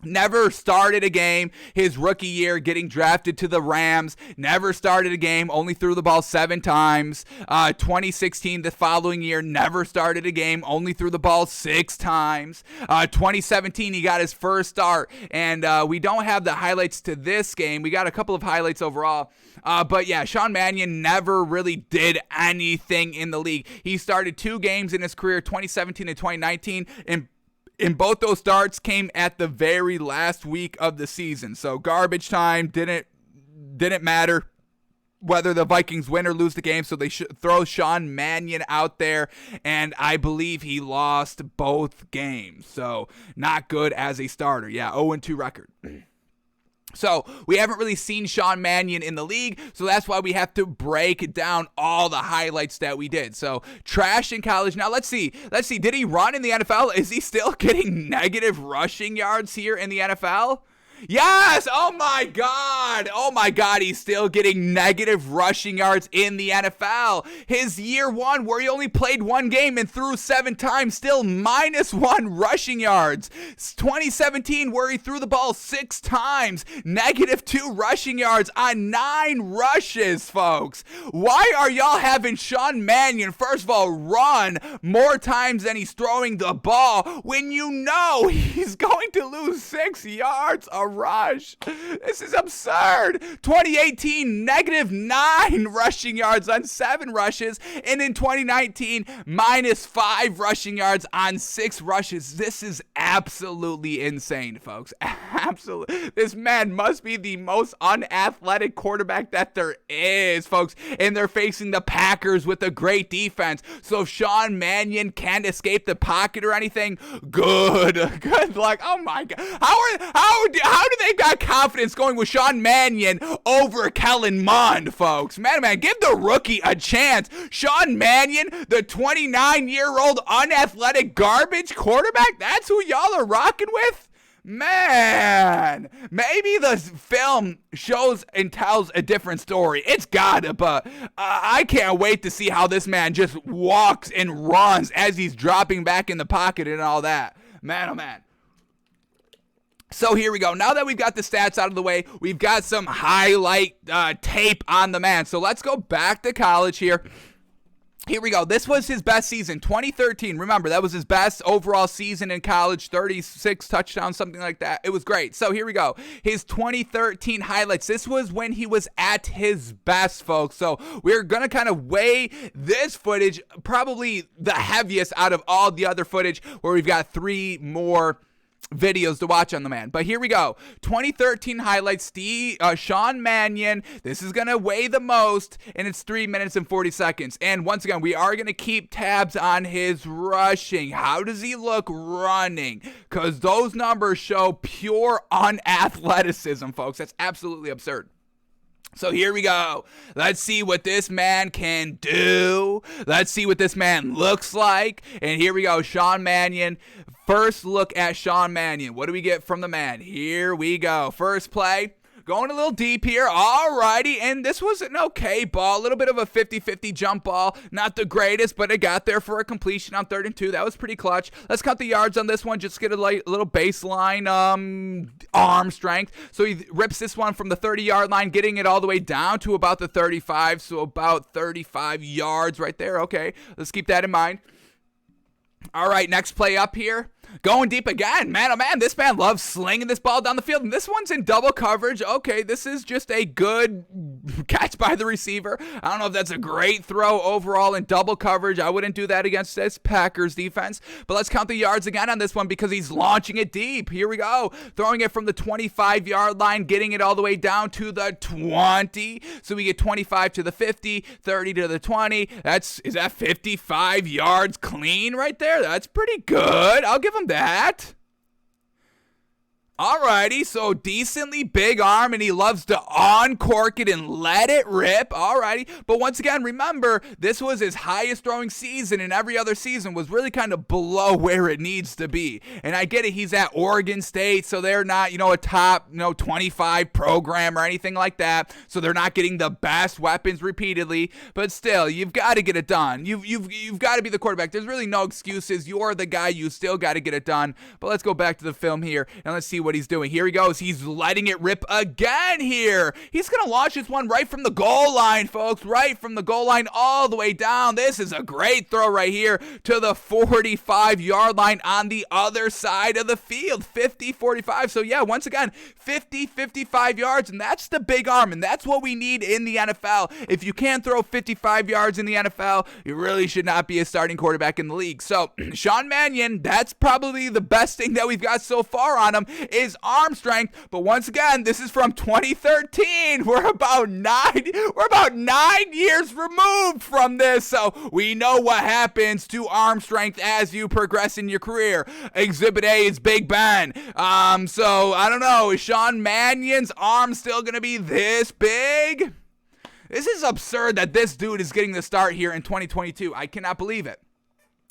Never started a game his rookie year, getting drafted to the Rams. Never started a game, only threw the ball 7 times. 2016, the following year, never started a game, only threw the ball 6 times. 2017, he got his first start, and we don't have the highlights to this game. We got a couple of highlights overall. But yeah, Sean Mannion never really did anything in the league. He started 2 games in his career, 2017 and 2019, and in both those starts came at the very last week of the season. So garbage time, didn't matter whether the Vikings win or lose the game. So they throw Sean Mannion out there, and I believe he lost both games. So not good as a starter. Yeah, 0-2 record. So we haven't really seen Sean Mannion in the league, so that's why we have to break down all the highlights that we did. So trash in college. Now let's see. Did he run in the NFL? Is he still getting negative rushing yards here in the NFL? Yes! Oh my God, he's still getting negative rushing yards in the NFL. His year 1, where he only played 1 game and threw 7 times, still -1 rushing yards. 2017, where he threw the ball 6 times, -2 rushing yards on 9 rushes, folks. Why are y'all having Sean Mannion, first of all, run more times than he's throwing the ball when you know he's going to lose 6 yards a rush? This is absurd. 2018, -9 rushing yards on 7 rushes, and in 2019, -5 rushing yards on 6 rushes. This is absolutely insane, folks. Absolutely. This man must be the most unathletic quarterback that there is, folks, and they're facing the Packers with a great defense. So if Sean Mannion can't escape the pocket or anything, good luck. Oh my God. How do they got confidence going with Sean Mannion over Kellen Mond, folks? Man, give the rookie a chance. Sean Mannion, the 29-year-old unathletic garbage quarterback, that's who y'all are rocking with? Man, maybe the film shows and tells a different story. It's gotta, but I can't wait to see how this man just walks and runs as he's dropping back in the pocket and all that. Man, oh man. So here we go. Now that we've got the stats out of the way, we've got some highlight tape on the man. So let's go back to college here. Here we go. This was his best season, 2013. Remember, that was his best overall season in college, 36 touchdowns, something like that. It was great. So here we go. His 2013 highlights. This was when he was at his best, folks. So we're going to kind of weigh this footage, probably the heaviest out of all the other footage, where we've got 3 more videos to watch on the man. But here we go. 2013 highlights, Sean Mannion. This is going to weigh the most, and it's 3 minutes and 40 seconds. And once again, we are going to keep tabs on his rushing. How does he look running? Because those numbers show pure unathleticism, folks. That's absolutely absurd. So here we go. Let's see what this man can do. Let's see what this man looks like. And here we go. Sean Mannion. First look at Sean Mannion. What do we get from the man? Here we go. First play. Going a little deep here. Alrighty. And this was an okay ball. A little bit of a 50-50 jump ball. Not the greatest, but it got there for a completion on 3rd and 2. That was pretty clutch. Let's count the yards on this one. Just get a little baseline arm strength. So he rips this one from the 30-yard line, getting it all the way down to about the 35. So about 35 yards right there. Okay. Let's keep that in mind. All right, next play up here. Going deep again. Man, oh man, this man loves slinging this ball down the field. And this one's in double coverage. Okay, this is just a good catch by the receiver. I don't know if that's a great throw overall in double coverage. I wouldn't do that against this Packers defense. But let's count the yards again on this one because he's launching it deep. Here we go. Throwing it from the 25-yard line, getting it all the way down to the 20. So we get 25 to the 50, 30 to the 20. Is that 55 yards clean right there? That's pretty good. I'll give him that. Alrighty, so decently big arm, and he loves to uncork it and let it rip. Alrighty, but once again, remember, this was his highest throwing season, and every other season was really kind of below where it needs to be. And I get it, he's at Oregon State, so they're not, a top, 25 program or anything like that. So they're not getting the best weapons repeatedly, but still, you've got to get it done. You've got to be the quarterback. There's really no excuses. You're the guy. You still got to get it done. But let's go back to the film here, and let's see what he's doing. Here he goes. He's letting it rip again here. He's going to launch this one right from the goal line, folks. Right from the goal line all the way down. This is a great throw right here to the 45-yard line on the other side of the field. 50-45. So yeah, once again, 50-55 yards, and that's the big arm, and that's what we need in the NFL. If you can't throw 55 yards in the NFL, you really should not be a starting quarterback in the league. So Sean Mannion, that's probably the best thing that we've got so far on him is arm strength. But once again, this is from 2013. We're about 9 years removed from this, so we know what happens to arm strength as you progress in your career. Exhibit A is Big Ben. So I don't know, is Sean Mannion's arm still gonna be this big? This is absurd that this dude is getting the start here in 2022. I cannot believe it.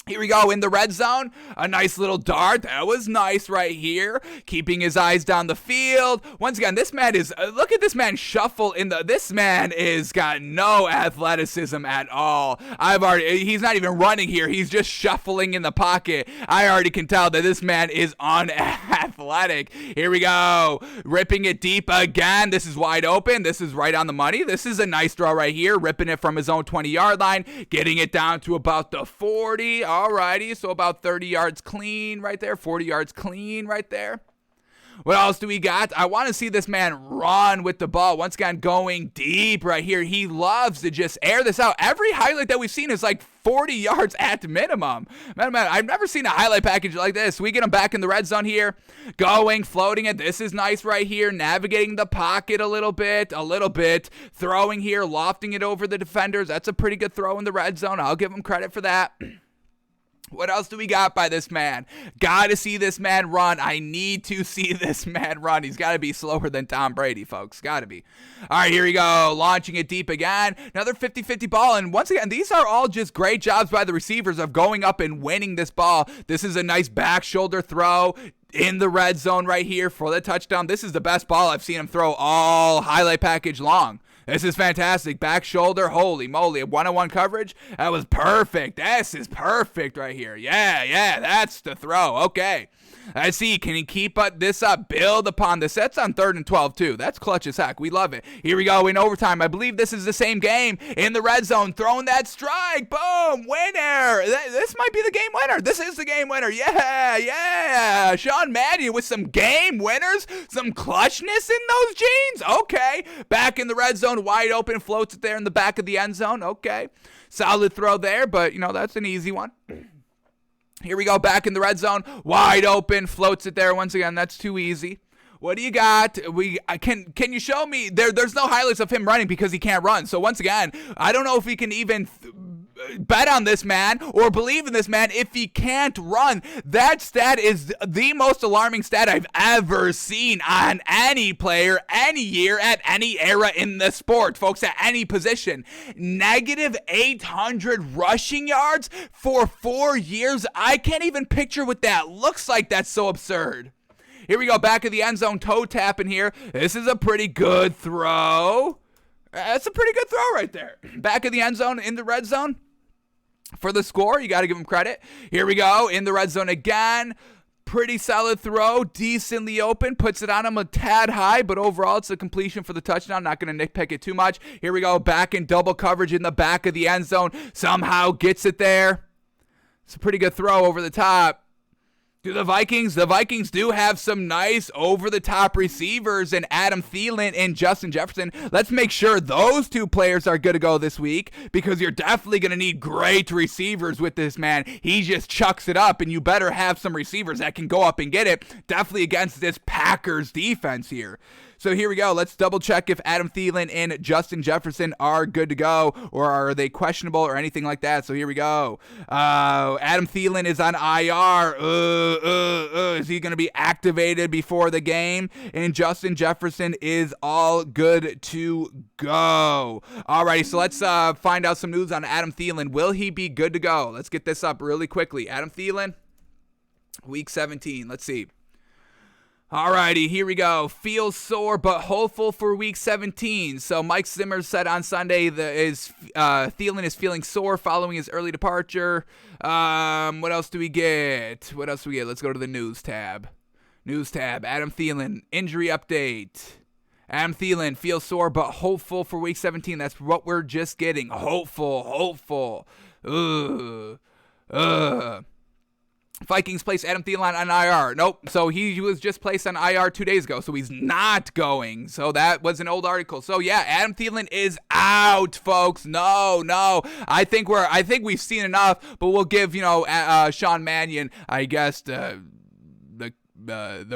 Here we go in the red zone. A nice little dart. That was nice right here. Keeping his eyes down the field. Once again, this man is, look at this man shuffle this man is got no athleticism at all. He's not even running here. He's just shuffling in the pocket. I already can tell that this man is unathletic. Here we go. Ripping it deep again. This is wide open. This is right on the money. This is a nice throw right here. Ripping it from his own 20-yard line. Getting it down to about the 40. Alrighty, so about 30 yards clean right there, 40 yards clean right there. What else do we got? I want to see this man run with the ball. Once again, going deep right here. He loves to just air this out. Every highlight that we've seen is like 40 yards at minimum. Man, I've never seen a highlight package like this. We get him back in the red zone here. Going, floating it. This is nice right here. Navigating the pocket a little bit. Throwing here, lofting it over the defenders. That's a pretty good throw in the red zone. I'll give him credit for that. What else do we got by this man? Got to see this man run. I need to see this man run. He's got to be slower than Tom Brady, folks. Got to be. All right, here we go. Launching it deep again. Another 50-50 ball. And once again, these are all just great jobs by the receivers of going up and winning this ball. This is a nice back shoulder throw in the red zone right here for the touchdown. This is the best ball I've seen him throw all highlight package long. This is fantastic. Back shoulder. Holy moly. 1-on-1 coverage. That was perfect. This is perfect right here. Yeah. That's the throw. Okay. Let's see. Can he keep this up? Build upon this. That's on 3rd and 12 too. That's clutch as heck. We love it. Here we go in overtime. I believe this is the same game in the red zone. Throwing that strike. Boom. Winner. This might be the game winner. This is the game winner. Yeah. Sean Mannion with some game winners. Some clutchness in those jeans. Okay. Back in the red zone. Wide open. Floats it there in the back of the end zone. Okay. Solid throw there, but that's an easy one. Here we go, back in the red zone, wide open, floats it there. Once again, that's too easy. What do you got? Can you show me? There's no highlights of him running because he can't run. So once again, I don't know if we can even bet on this man or believe in this man if he can't run. That stat is the most alarming stat I've ever seen on any player, any year, at any era in the sport, folks, at any position. Negative 800 rushing yards for 4 years. I can't even picture what that looks like. That's so absurd. Here we go, back of the end zone, toe tapping here. This is a pretty good throw. That's a pretty good throw right there. Back of the end zone, in the red zone. For the score, you got to give him credit. Here we go, in the red zone again. Pretty solid throw, decently open, puts it on him a tad high, but overall it's a completion for the touchdown. Not going to nitpick it too much. Here we go, back in double coverage in the back of the end zone. Somehow gets it there. It's a pretty good throw over the top. The Vikings do have some nice over-the-top receivers in Adam Thielen and Justin Jefferson. Let's make sure those two players are good to go this week, because you're definitely going to need great receivers with this man. He just chucks it up, and you better have some receivers that can go up and get it, definitely against this Packers defense here. So here we go. Let's double check if Adam Thielen and Justin Jefferson are good to go, or are they questionable or anything like that. So here we go. Adam Thielen is on IR. Is he going to be activated before the game? And Justin Jefferson is all good to go. Alrighty, so let's find out some news on Adam Thielen. Will he be good to go? Let's get this up really quickly. Adam Thielen, week 17. Let's see. Alrighty, here we go. Feels sore but hopeful for week 17. So Mike Zimmer said on Sunday Thielen is feeling sore following his early departure. What else do we get? Let's go to the news tab. Adam Thielen, injury update. Adam Thielen feels sore but hopeful for week 17. That's what we're just getting. Hopeful. Vikings placed Adam Thielen on IR. Nope. So he was just placed on IR 2 days ago. So he's not going. So that was an old article. So yeah, Adam Thielen is out, folks. No. I think we've seen enough, but we'll give, Sean Mannion, I guess, the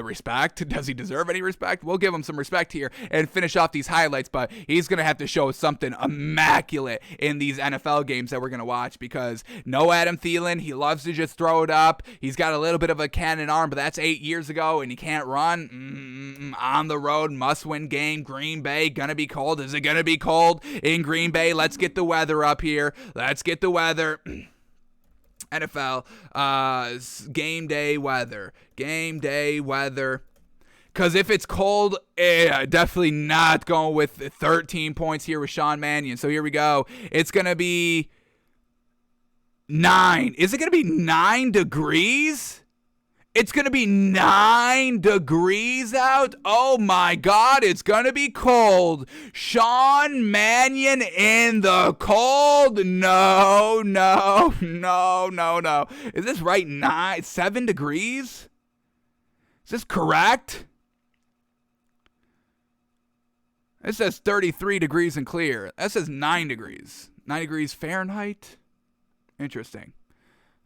respect. Does he deserve any respect? We'll give him some respect here and finish off these highlights, but he's going to have to show something immaculate in these NFL games that we're going to watch, because no Adam Thielen. He loves to just throw it up. He's got a little bit of a cannon arm, but that's 8 years ago, and he can't run. On the road, must-win game. Green Bay, gonna be cold. Is it gonna be cold in Green Bay? Let's get the weather up here. NFL, game day weather. Because if it's cold, definitely not going with 13 points here with Sean Mannion. So here we go. It's going to be 9. Is it going to be 9 degrees? It's going to be 9 degrees out. Oh my God, it's going to be cold. Sean Mannion in the cold? No. Is this right? 7 degrees? Is this correct? It says 33 degrees and clear. That says 9 degrees. 9 degrees Fahrenheit? Interesting.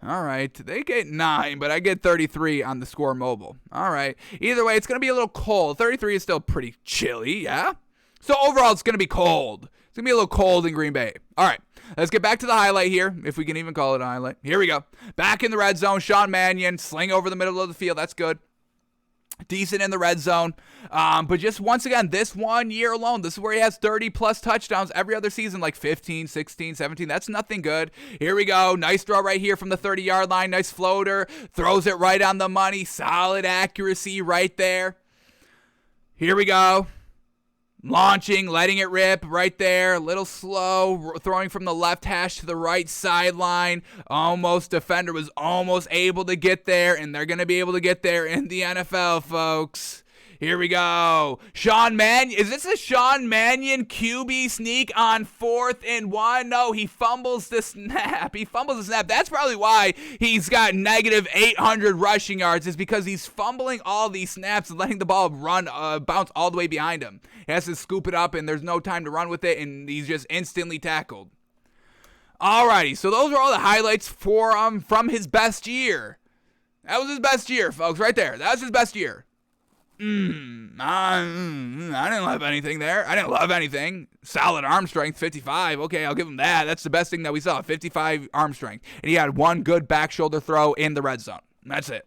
All right, they get 9, but I get 33 on the Score Mobile. All right. Either way, it's going to be a little cold. 33 is still pretty chilly, yeah? So overall, it's going to be cold. It's going to be a little cold in Green Bay. All right, let's get back to the highlight here, if we can even call it a highlight. Here we go. Back in the red zone, Sean Mannion, sling over the middle of the field. That's good. Decent in the red zone. But just once again, this 1 year alone, this is where he has 30-plus touchdowns every other season, like 15, 16, 17. That's nothing good. Here we go. Nice throw right here from the 30-yard line. Nice floater. Throws it right on the money. Solid accuracy right there. Here we go. Launching, letting it rip right there. A little slow. Throwing from the left hash to the right sideline. Defender was almost able to get there, and they're going to be able to get there in the NFL, folks. Here we go. Sean Mannion. Is this a Sean Mannion QB sneak on 4th and 1? No, he fumbles the snap. That's probably why he's got negative 800 rushing yards, is because he's fumbling all these snaps and letting the ball bounce all the way behind him. He has to scoop it up, and there's no time to run with it, and he's just instantly tackled. Alrighty, so those are all the highlights for from his best year. That was his best year, folks, right there. That was his best year. I didn't love anything there. I didn't love anything. Solid arm strength, 55. Okay, I'll give him that. That's the best thing that we saw, 55 arm strength. And he had one good back shoulder throw in the red zone. That's it.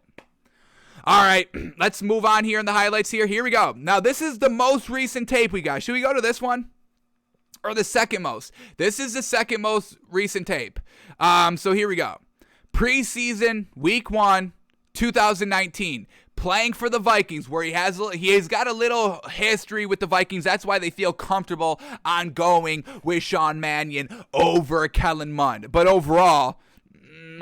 All right, let's move on here in the highlights here. Here we go. Now, this is the most recent tape we got. Should we go to this one? Or the second most? This is the second most recent tape. So here we go. Preseason, week 1, 2019. Playing for the Vikings, where he has got a little history with the Vikings. That's why they feel comfortable on going with Sean Mannion over Kellen Mond. But overall,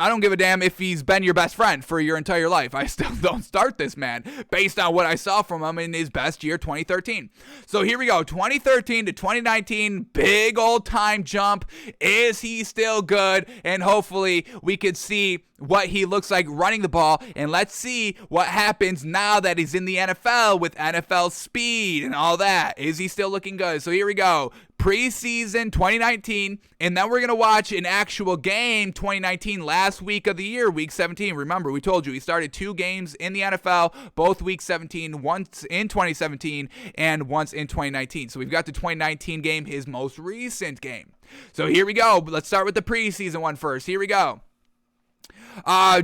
I don't give a damn if he's been your best friend for your entire life. I still don't start this man based on what I saw from him in his best year, 2013. So here we go, 2013 to 2019, big old time jump. Is he still good? And hopefully we could see what he looks like running the ball, and let's see what happens now that he's in the NFL with NFL speed and all that. Is he still looking good? So here we go. Preseason 2019, and then we're going to watch an actual game 2019, last week of the year, week 17. Remember, we told you he started 2 games in the NFL, both week 17, once in 2017 and once in 2019. So we've got the 2019 game, his most recent game. So here we go. Let's start with the preseason one first. Here we go.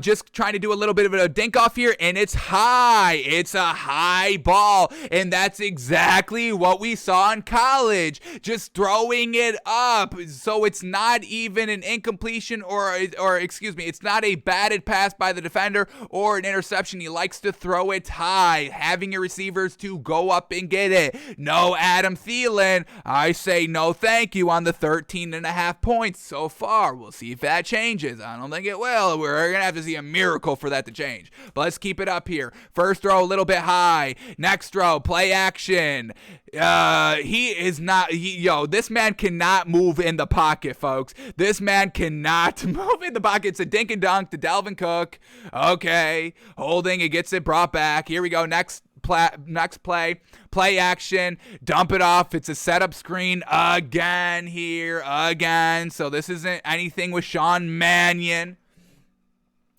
Just trying to do a little bit of a dink off here, and it's high. It's a high ball, and that's exactly what we saw in college. Just throwing it up, so it's not even an incompletion or excuse me, it's not a batted pass by the defender or an interception. He likes to throw it high, having your receivers to go up and get it. No Adam Thielen. I say no thank you on the 13.5 points so far. We'll see if that changes. I don't think it will. We're going to have to see a miracle for that to change. But let's keep it up here. First throw, a little bit high. Next throw, play action. He is not, this man cannot move in the pocket, folks. This man cannot move in the pocket. It's a dink and dunk to Dalvin Cook. Okay. Holding, it gets it brought back. Here we go. Next play action, dump it off. It's a setup screen again here, again. So this isn't anything with Sean Mannion.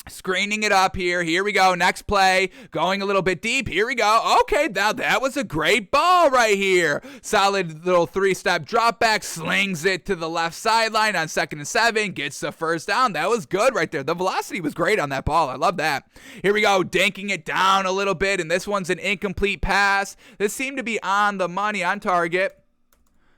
Screening it up here. Here we go. Next play. Going a little bit deep. Here we go. Okay, now that was a great ball right here. Solid little 3-step drop back. Slings it to the left sideline on 2nd and 7. Gets the first down. That was good right there. The velocity was great on that ball. I love that. Here we go. Dinking it down a little bit, and this one's an incomplete pass. This seemed to be on the money, on target.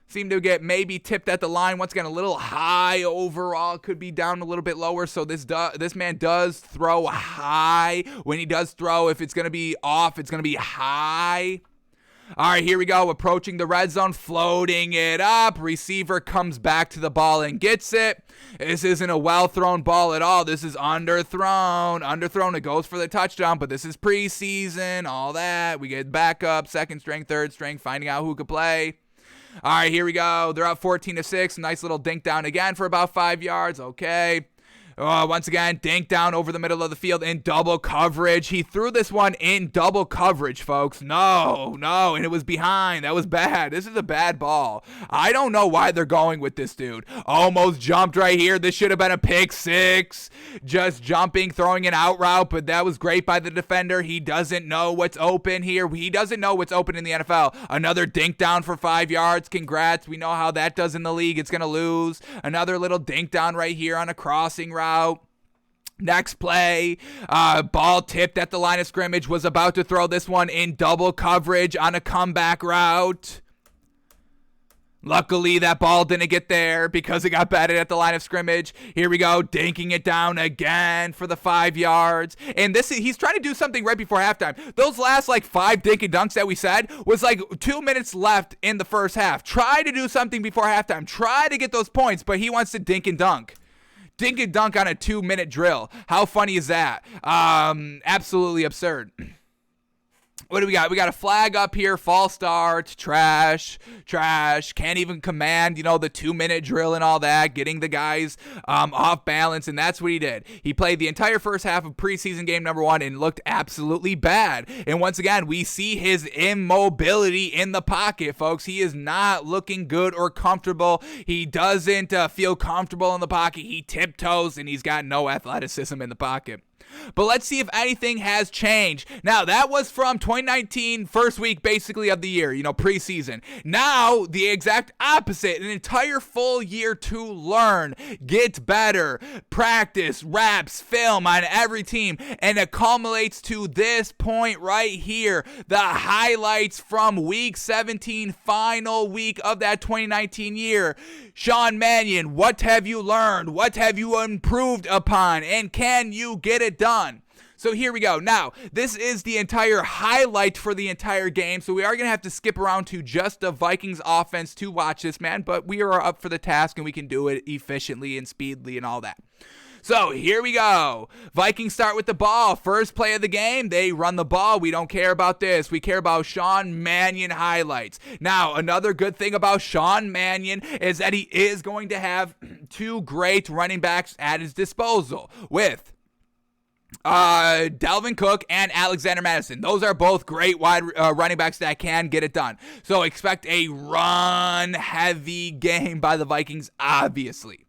Seemed to get maybe tipped at the line. Once again, a little high overall. Could be down a little bit lower. So this man does throw high. When he does throw, if it's going to be off, it's going to be high. All right, here we go. Approaching the red zone, floating it up. Receiver comes back to the ball and gets it. This isn't a well-thrown ball at all. This is underthrown. Underthrown. It goes for the touchdown, but this is preseason, all that. We get backup, second string, third string, finding out who could play. All right, here we go. They're up 14-6. Nice little dink down again for about 5 yards. Okay. Once again, dink down over the middle of the field in double coverage. He threw this one in double coverage, folks. No, and it was behind. That was bad. This is a bad ball. I don't know why they're going with this dude. Almost jumped right here. This should have been a pick 6. Just jumping, throwing an out route, but that was great by the defender. He doesn't know what's open here. He doesn't know what's open in the NFL. Another dink down for 5 yards. Congrats. We know how that does in the league. It's going to lose. Another little dink down right here on a crossing route. Next play, ball tipped at the line of scrimmage, was about to throw this one in double coverage on a comeback route. Luckily, that ball didn't get there because it got batted at the line of scrimmage. Here we go, dinking it down again for the 5 yards. And he's trying to do something right before halftime. Those last 5 dink and dunks that we said was 2 minutes left in the first half. Try to do something before halftime. Try to get those points, but he wants to dink and dunk. Dink and dunk on a 2-minute drill. How funny is that? Absolutely absurd. What do we got? We got a flag up here. False start. Trash. Can't even command, the 2-minute drill and all that. Getting the guys off balance, and that's what he did. He played the entire first half of preseason game number 1 and looked absolutely bad. And once again, we see his immobility in the pocket, folks. He is not looking good or comfortable. He doesn't feel comfortable in the pocket. He tiptoes, and he's got no athleticism in the pocket. But let's see if anything has changed. Now, that was from 2019, first week basically of the year, preseason. Now, the exact opposite, an entire full year to learn, get better, practice, reps, film on every team, and it culminates to this point right here. The highlights from week 17, final week of that 2019 year. Sean Mannion, what have you learned? What have you improved upon? And can you get it done? So here we go. Now, this is the entire highlight for the entire game, so we are going to have to skip around to just the Vikings offense to watch this, man, but we are up for the task, and we can do it efficiently and speedily and all that. So here we go. Vikings start with the ball. First play of the game, they run the ball. We don't care about this. We care about Sean Mannion highlights. Now, another good thing about Sean Mannion is that he is going to have two great running backs at his disposal with Dalvin Cook and Alexander Madison. Those are both great wide running backs that can get it done. So expect a run-heavy game by the Vikings, obviously.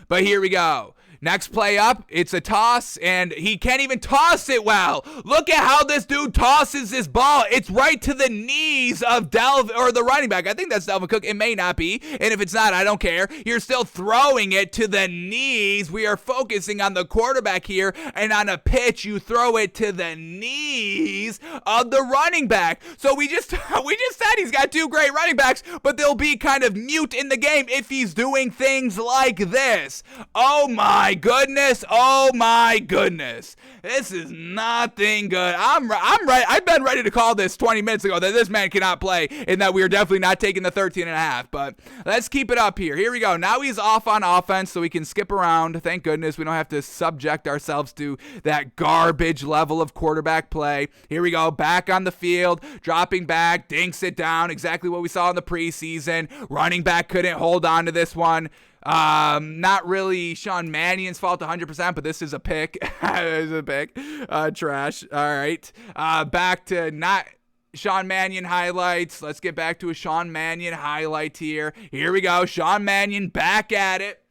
But here we go. Next play up, it's a toss, and he can't even toss it well. Look at how this dude tosses this ball. It's right to the knees of the running back. I think that's Dalvin Cook. It may not be, and if it's not, I don't care. You're still throwing it to the knees. We are focusing on the quarterback here, and on a pitch, you throw it to the knees of the running back. So we just said he's got two great running backs, but they'll be kind of mute in the game if he's doing things like this. Oh my goodness. Oh my goodness. This is nothing good. I'm right. I've been ready to call this 20 minutes ago that this man cannot play and that we are definitely not taking the 13.5. But let's keep it up here. Here we go. Now he's off on offense so we can skip around. Thank goodness we don't have to subject ourselves to that garbage level of quarterback play. Here we go. Back on the field. Dropping back. Dinks it down. Exactly what we saw in the preseason. Running back couldn't hold on to this one. Not really Sean Mannion's fault 100%, but this is a pick. This is a pick. Trash. All right. Back to not Sean Mannion highlights. Let's get back to a Sean Mannion highlight here. Here we go. Sean Mannion back at it.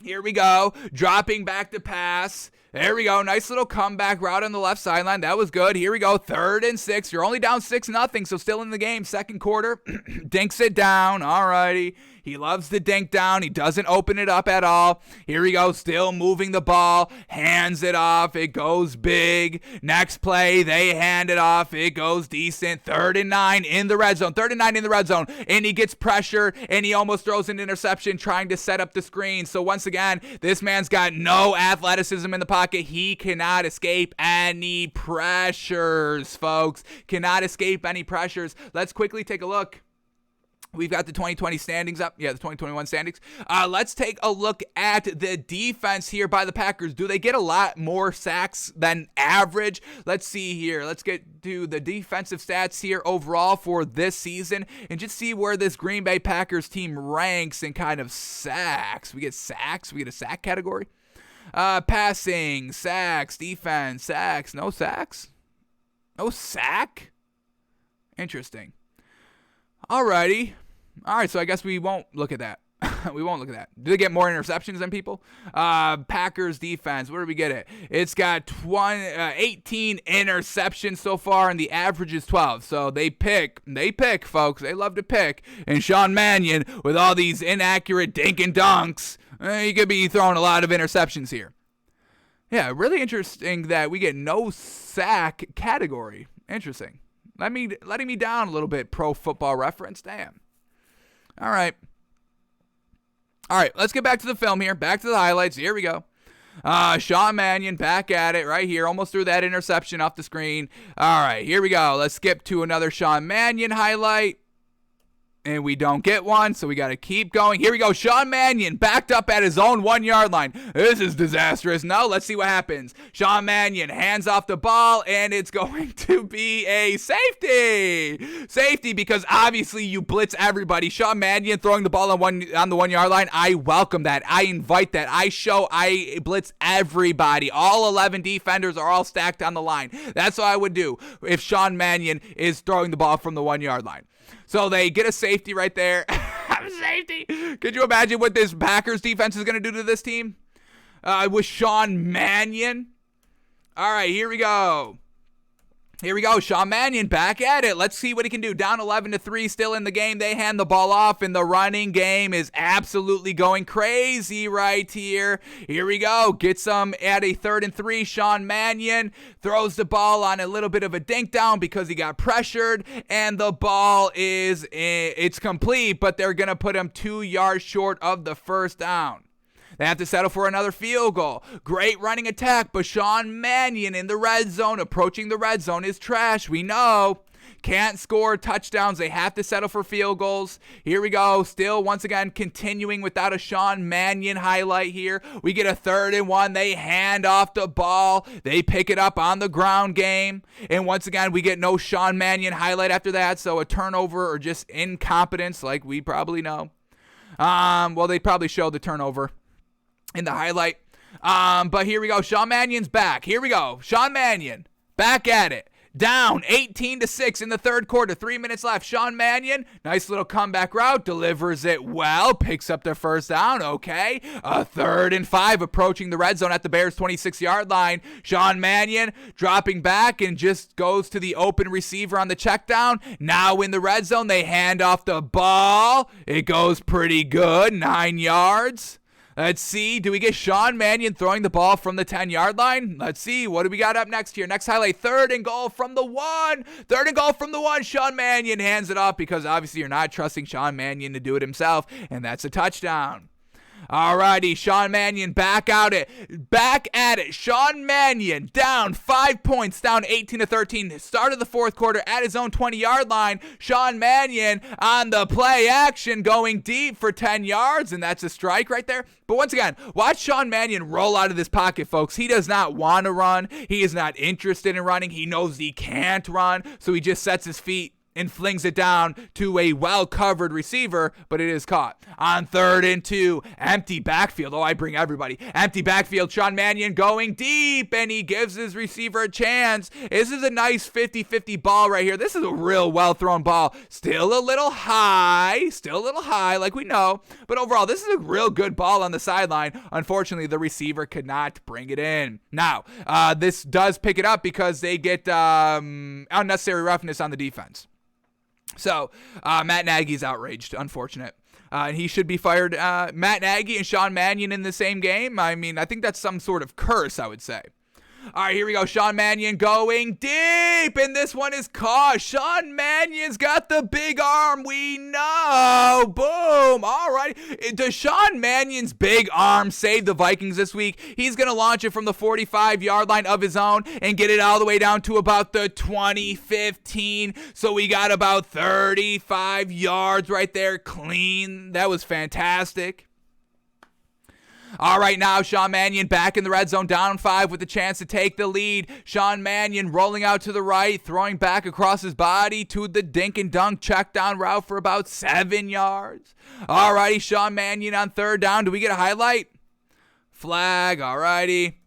Here we go. Dropping back to pass. There we go. Nice little comeback route on the left sideline. That was good. Here we go. 3rd and 6. You're only down 6-0, so still in the game. Second quarter. Dinks it down. All righty. He loves to dink down. He doesn't open it up at all. Here we go. Still moving the ball. Hands it off. It goes big. Next play, they hand it off. It goes decent. 3rd and 9 in the red zone. 3rd and 9 in the red zone. And he gets pressure, and he almost throws an interception trying to set up the screen. So once again, this man's got no athleticism in the pocket. He cannot escape any pressures, folks. Cannot escape any pressures. Let's quickly take a look. We've got the 2020 standings up. Yeah, the 2021 standings. Let's take a look at the defense here by the Packers. Do they get a lot more sacks than average? Let's see here. Let's get to the defensive stats here overall for this season and just see where this Green Bay Packers team ranks in kind of sacks. We get sacks. We get a sack category. Passing, sacks, defense, sacks. No sacks? No sack? Interesting. Alrighty. Alright, so I guess we won't look at that. We won't look at that. Do they get more interceptions than people? Packers defense, where do we get it? It's got 18 interceptions so far, and the average is 12. So they pick, folks. They love to pick. And Sean Mannion, with all these inaccurate dink and dunks, he could be throwing a lot of interceptions here. Yeah, really interesting that we get no sack category. Interesting. Letting me down a little bit, Pro Football Reference. Damn. All right, let's get back to the film here. Back to the highlights. Here we go. Sean Mannion back at it right here. Almost threw that interception off the screen. All right, here we go. Let's skip to another Sean Mannion highlight. And we don't get one, so we got to keep going. Here we go. Sean Mannion backed up at his own 1-yard line. This is disastrous. No, let's see what happens. Sean Mannion hands off the ball, and it's going to be a safety. Safety, because obviously you blitz everybody. Sean Mannion throwing the ball on the 1-yard line. I welcome that. I invite that. I blitz everybody. All 11 defenders are all stacked on the line. That's what I would do if Sean Mannion is throwing the ball from the 1-yard line. So they get a safety right there. Safety. Could you imagine what this Packers defense is going to do to this team? With Sean Mannion. All right, here we go. Here we go. Sean Mannion back at it. Let's see what he can do. Down 11-3, still in the game. They hand the ball off, and the running game is absolutely going crazy right here. Here we go. Gets them at a 3rd and 3. Sean Mannion throws the ball on a little bit of a dink down because he got pressured, and the ball it's complete, but they're going to put him 2 yards short of the first down. They have to settle for another field goal. Great running attack, but Sean Mannion in the red zone, approaching the red zone, is trash. We know. can't score touchdowns. They have to settle for field goals. Here we go. Still, once again, continuing without a Sean Mannion highlight here. We get a 3rd and 1. They hand off the ball. They pick it up on the ground game. And once again, we get no Sean Mannion highlight after that. So a turnover or just incompetence like we probably know. Well, they probably showed the turnover in the highlight. But here we go. Sean Mannion's back. Here we go. Sean Mannion back at it. Down 18-6 in the 3rd quarter. 3 minutes left. Sean Mannion, nice little comeback route. Delivers it well. Picks up their 1st down. Okay. A 3rd and 5 approaching the red zone at the Bears' 26-yard line. Sean Mannion dropping back and just goes to the open receiver on the check down. Now in the red zone, they hand off the ball. It goes pretty good. 9 yards. Let's see. Do we get Sean Mannion throwing the ball from the 10-yard line? Let's see. What do we got up next here? Next highlight, 3rd and goal from the 1. 3rd and goal from the 1. Sean Mannion hands it off because obviously you're not trusting Sean Mannion to do it himself, and that's a touchdown. Alrighty, Sean Mannion back at it. Sean Mannion down 5 points, down 18-13. Start of the 4th quarter at his own 20-yard line. Sean Mannion on the play action going deep for 10 yards, and that's a strike right there. But once again, watch Sean Mannion roll out of this pocket, folks. He does not want to run. He is not interested in running. He knows he can't run, so he just sets his feet and flings it down to a well-covered receiver, but it is caught. On 3rd and 2, empty backfield. Oh, I bring everybody. Empty backfield. Sean Mannion going deep, and he gives his receiver a chance. This is a nice 50-50 ball right here. This is a real well-thrown ball. Still a little high, like we know, but overall, this is a real good ball on the sideline. Unfortunately, the receiver could not bring it in. Now, this does pick it up because they get unnecessary roughness on the defense. So, Matt Nagy's outraged, unfortunate. And he should be fired. Matt Nagy and Sean Mannion in the same game. I mean, I think that's some sort of curse, I would say. All right, here we go. Sean Mannion going deep, and this one is caught. Sean Mannion's got the big arm. We know. Boom. All right. Does Sean Mannion's big arm save the Vikings this week? He's going to launch it from the 45-yard line of his own and get it all the way down to about the 20-15. So we got about 35 yards right there clean. That was fantastic. All right, now Sean Mannion back in the red zone, down 5 with a chance to take the lead. Sean Mannion rolling out to the right, throwing back across his body to the dink and dunk check down route for about 7 yards. All righty, Sean Mannion on 3rd down. Do we get a highlight? Flag, all righty.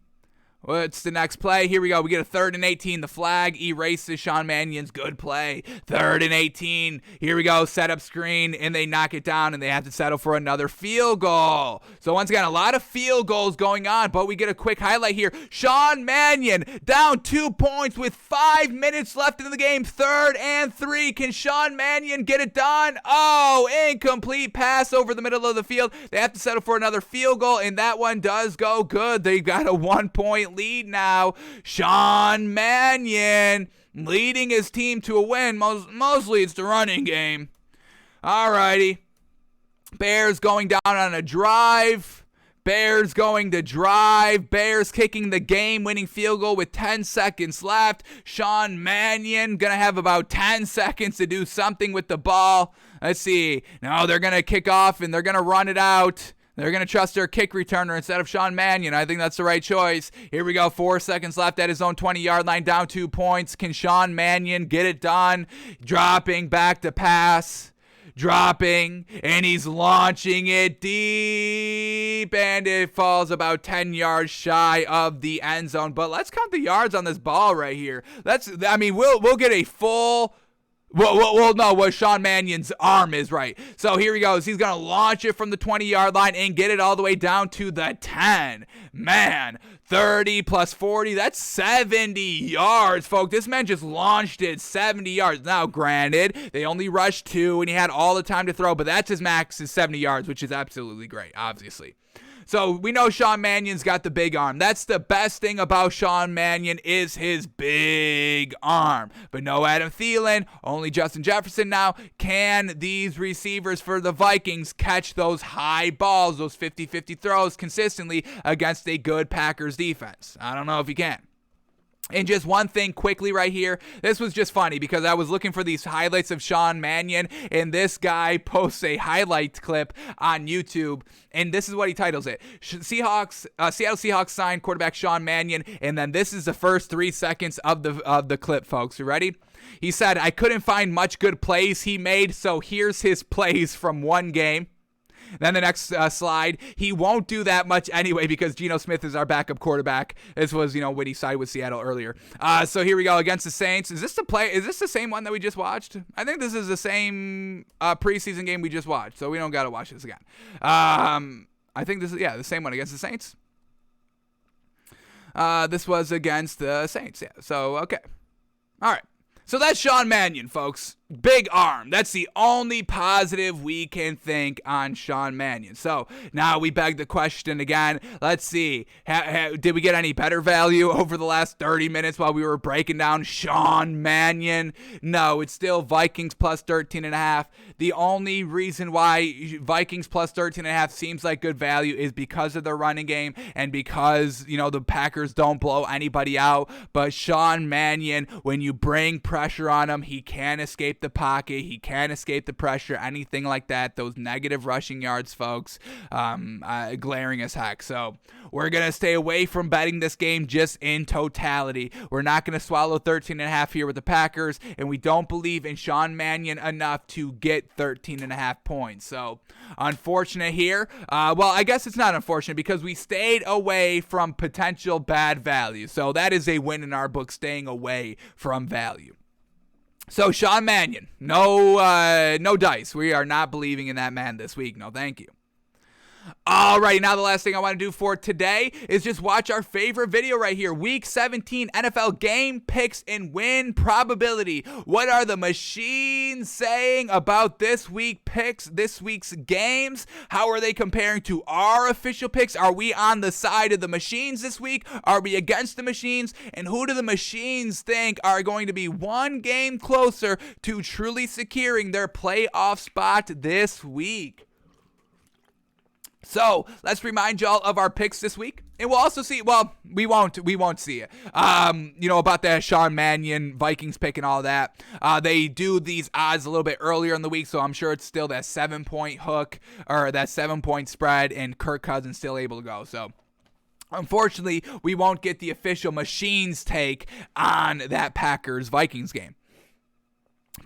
What's the next play? Here we go. We get a 3rd and 18. The flag erases Sean Mannion's good play. 3rd and 18. Here we go. Set up screen, and they knock it down, and they have to settle for another field goal. So once again, a lot of field goals going on, but we get a quick highlight here. Sean Mannion down 2 points with 5 minutes left in the game. 3rd and 3. Can Sean Mannion get it done? Oh, incomplete pass over the middle of the field. They have to settle for another field goal, and that one does go good. They got a 1-point lead now. Sean Mannion leading his team to a win. Mostly it's the running game. Alrighty. Bears going down on a drive. Bears going to drive. Bears kicking the game-winning field goal with 10 seconds left. Sean Mannion going to have about 10 seconds to do something with the ball. Let's see. No, they're going to kick off and they're going to run it out. They're going to trust their kick returner instead of Sean Mannion. I think that's the right choice. Here we go. 4 seconds left at his own 20-yard line, down 2 points. Can Sean Mannion get it done? Dropping back to pass. Dropping. And he's launching it deep. And it falls about 10 yards shy of the end zone. But let's count the yards on this ball right here. We'll get a full... We'll know what Sean Mannion's arm is, right? So here he goes. He's going to launch it from the 20-yard line and get it all the way down to the 10. Man, 30 plus 40, that's 70 yards, folks. This man just launched it 70 yards. Now, granted, they only rushed 2 and he had all the time to throw, but that's his max is 70 yards, which is absolutely great, obviously. So we know Sean Mannion's got the big arm. That's the best thing about Sean Mannion is his big arm. But no Adam Thielen, only Justin Jefferson now. Can these receivers for the Vikings catch those high balls, those 50-50 throws consistently against a good Packers defense? I don't know if he can. And just one thing quickly right here. This was just funny because I was looking for these highlights of Sean Mannion, and this guy posts a highlight clip on YouTube, and this is what he titles it. Seattle Seahawks signed quarterback Sean Mannion, and then this is the first 3 seconds of the clip, folks. You ready? He said, "I couldn't find much good plays he made, so here's his plays from one game." Then the next slide, he won't do that much anyway because Geno Smith is our backup quarterback. This was, when he sided with Seattle earlier. So here we go against the Saints. Is this the same one that we just watched? I think this is the same preseason game we just watched, so we don't got to watch this again. I think this is, the same one against the Saints. This was against the Saints, yeah. So, okay. All right. So that's Sean Mannion, folks. Big arm. That's the only positive we can think on Sean Mannion. So now we beg the question again. Let's see. Did we get any better value over the last 30 minutes while we were breaking down Sean Mannion? No, it's still Vikings plus 13.5. The only reason why Vikings plus 13.5 seems like good value is because of their running game and because, the Packers don't blow anybody out. But Sean Mannion, when you bring pressure on him, he can't escape the pocket. He can't escape the pressure, anything like that. Those negative rushing yards, folks, glaring as heck. So we're going to stay away from betting this game just in totality. We're not going to swallow 13.5 here with the Packers, and we don't believe in Sean Mannion enough to get 13.5 points. So unfortunate here. Well, I guess it's not unfortunate because we stayed away from potential bad value. So that is a win in our book, staying away from value. So Sean Mannion, no dice. We are not believing in that man this week. No, thank you. All right, now the last thing I want to do for today is just watch our favorite video right here. Week 17 NFL game picks and win probability. What are the machines saying about this week's picks, this week's games? How are they comparing to our official picks? Are we on the side of the machines this week? Are we against the machines? And who do the machines think are going to be one game closer to truly securing their playoff spot this week? So let's remind y'all of our picks this week. And we'll also see, well, we won't see it. About that Sean Mannion Vikings pick and all that. They do these odds a little bit earlier in the week, so I'm sure it's still that 7-point hook or that 7-point spread, and Kirk Cousins still able to go. So unfortunately, we won't get the official machines take on that Packers-Vikings game.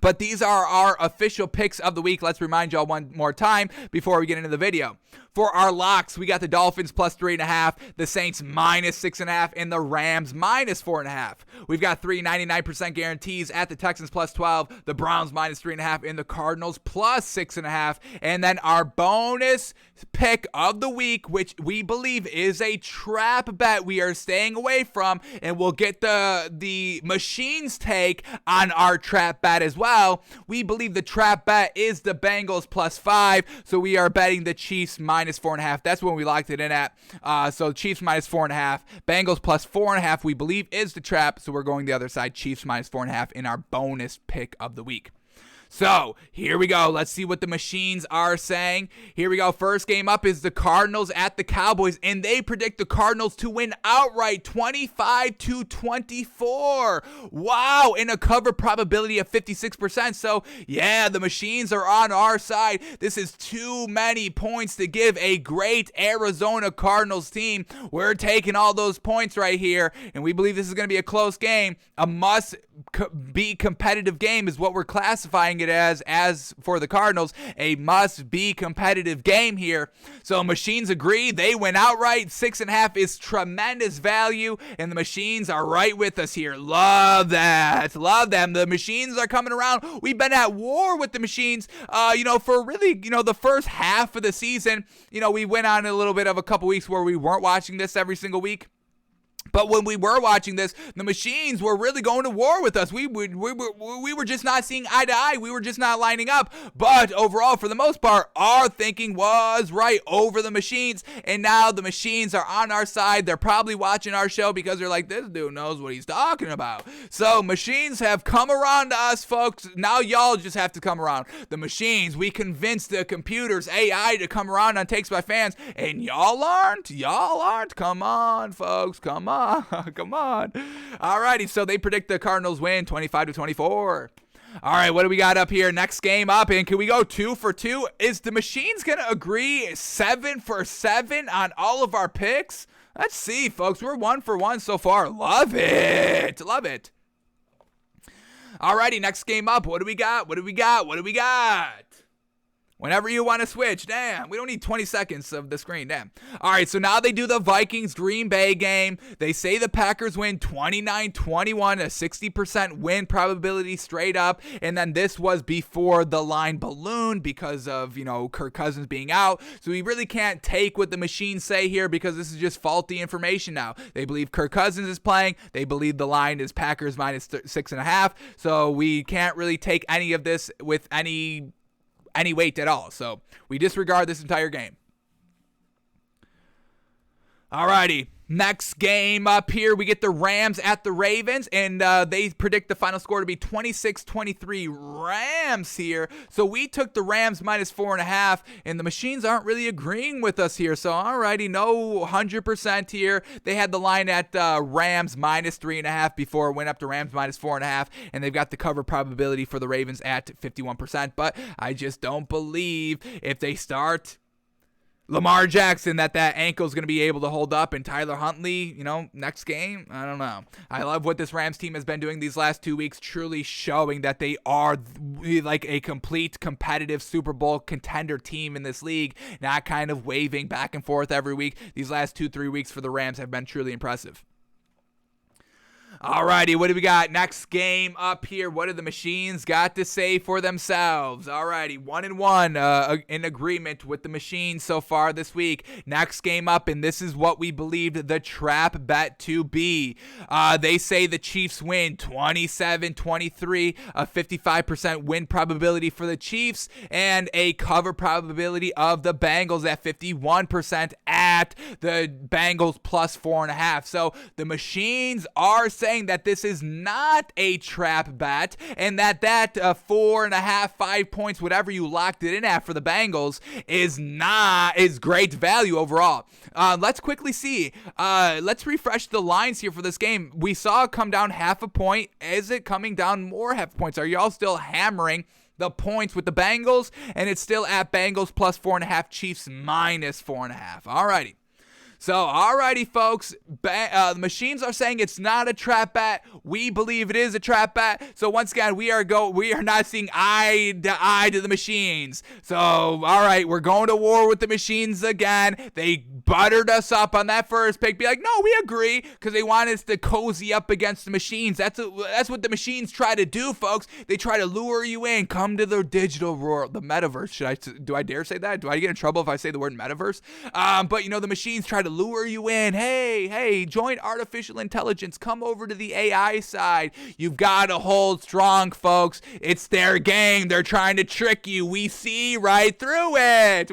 But these are our official picks of the week. Let's remind y'all one more time before we get into the video. For our locks, we got the Dolphins plus 3.5, the Saints minus 6.5, and the Rams minus 4.5. We've got 3.99% guarantees at the Texans plus 12, the Browns minus 3.5, and the Cardinals plus 6.5. And then our bonus pick of the week, which we believe is a trap bet we are staying away from, and we'll get the machines take on our trap bet as well. We believe the trap bet is the Bengals plus 5, so we are betting the Chiefs minus 4.5. That's when we locked it in at. So Chiefs minus 4.5, Bengals plus 4.5 we believe is the trap, so we're going the other side, Chiefs minus 4.5 in our bonus pick of the week. So here we go. Let's see what the machines are saying. Here we go. First game up is the Cardinals at the Cowboys, and they predict the Cardinals to win outright 25-24. Wow, and a cover probability of 56%. So yeah, the machines are on our side. This is too many points to give a great Arizona Cardinals team. We're taking all those points right here, and we believe this is going to be a close game. A must-be competitive game is what we're classifying it as for the Cardinals, a must-be competitive game here. So machines agree. They went outright. 6.5 is tremendous value, and the machines are right with us here. Love that. Love them. The machines are coming around. We've been at war with the machines, for really, the first half of the season. We went on a little bit of a couple weeks where we weren't watching this every single week. But when we were watching this, the machines were really going to war with us. We were just not seeing eye to eye. We were just not lining up. But overall, for the most part, our thinking was right over the machines. And now the machines are on our side. They're probably watching our show because they're like, this dude knows what he's talking about. So machines have come around to us, folks. Now y'all just have to come around. The machines, we convinced the computers, AI, to come around on Takes by Fans. And y'all aren't. Come on, folks. Come on. on. Come on. All righty. So they predict the Cardinals win 25-24. All right, what do we got up here? Next game up, and can we go 2 for 2? Is the Machines going to agree 7 for 7 on all of our picks? Let's see, folks. We're 1 for 1 so far. Love it. Love it. All righty, next game up. What do we got? What do we got? What do we got? Whenever you want to switch. Damn, we don't need 20 seconds of the screen. Damn. All right, so now they do the Vikings-Green Bay game. They say the Packers win 29-21, a 60% win probability straight up. And then this was before the line ballooned because of, Kirk Cousins being out. So we really can't take what the Machines say here because this is just faulty information now. They believe Kirk Cousins is playing. They believe the line is Packers minus 6.5. So we can't really take any of this with any weight at all. So we disregard this entire game. Alrighty. Next game up here, we get the Rams at the Ravens, and they predict the final score to be 26-23 Rams here. So we took the Rams minus 4.5, and the Machines aren't really agreeing with us here. So alrighty, no 100% here. They had the line at Rams minus 3.5 before it went up to Rams minus 4.5, and they've got the cover probability for the Ravens at 51%. But I just don't believe if they start Lamar Jackson that ankle's going to be able to hold up, and Tyler Huntley, next game, I don't know. I love what this Rams team has been doing these last 2 weeks, truly showing that they are like a complete competitive Super Bowl contender team in this league, not kind of waving back and forth every week. These last 2-3 weeks for the Rams have been truly impressive. Alrighty, what do we got? Next game up here. What do the Machines got to say for themselves? Alrighty, 1-1 in agreement with the Machines so far this week. Next game up, and this is what we believed the trap bet to be. They say the Chiefs win 27-23, a 55% win probability for the Chiefs, and a cover probability of the Bengals at 51% at the Bengals plus 4.5. So the Machines are saying that this is not a trap bet, and that 4.5, 5 points, whatever you locked it in at for the Bengals is great value overall. Let's quickly see. Let's refresh the lines here for this game. We saw it come down half a point. Is it coming down more half points? Are y'all still hammering the points with the Bengals? And it's still at Bengals plus 4.5, Chiefs minus 4.5. Alrighty. So, alrighty, folks, the Machines are saying it's not a trap bet. We believe it is a trap bet. So, once again, we are not seeing eye to the Machines. So, alright, we're going to war with the Machines again. They buttered us up on that first pick. Be like, no, we agree, because they want us to cozy up against the Machines. That's what the Machines try to do, folks. They try to lure you in. Come to the digital world, the metaverse. Do I dare say that? Do I get in trouble if I say the word metaverse? But the Machines try to lure you in. Hey, join artificial intelligence. Come over to the AI side. You've got to hold strong, folks. It's their game. They're trying to trick you. We see right through it.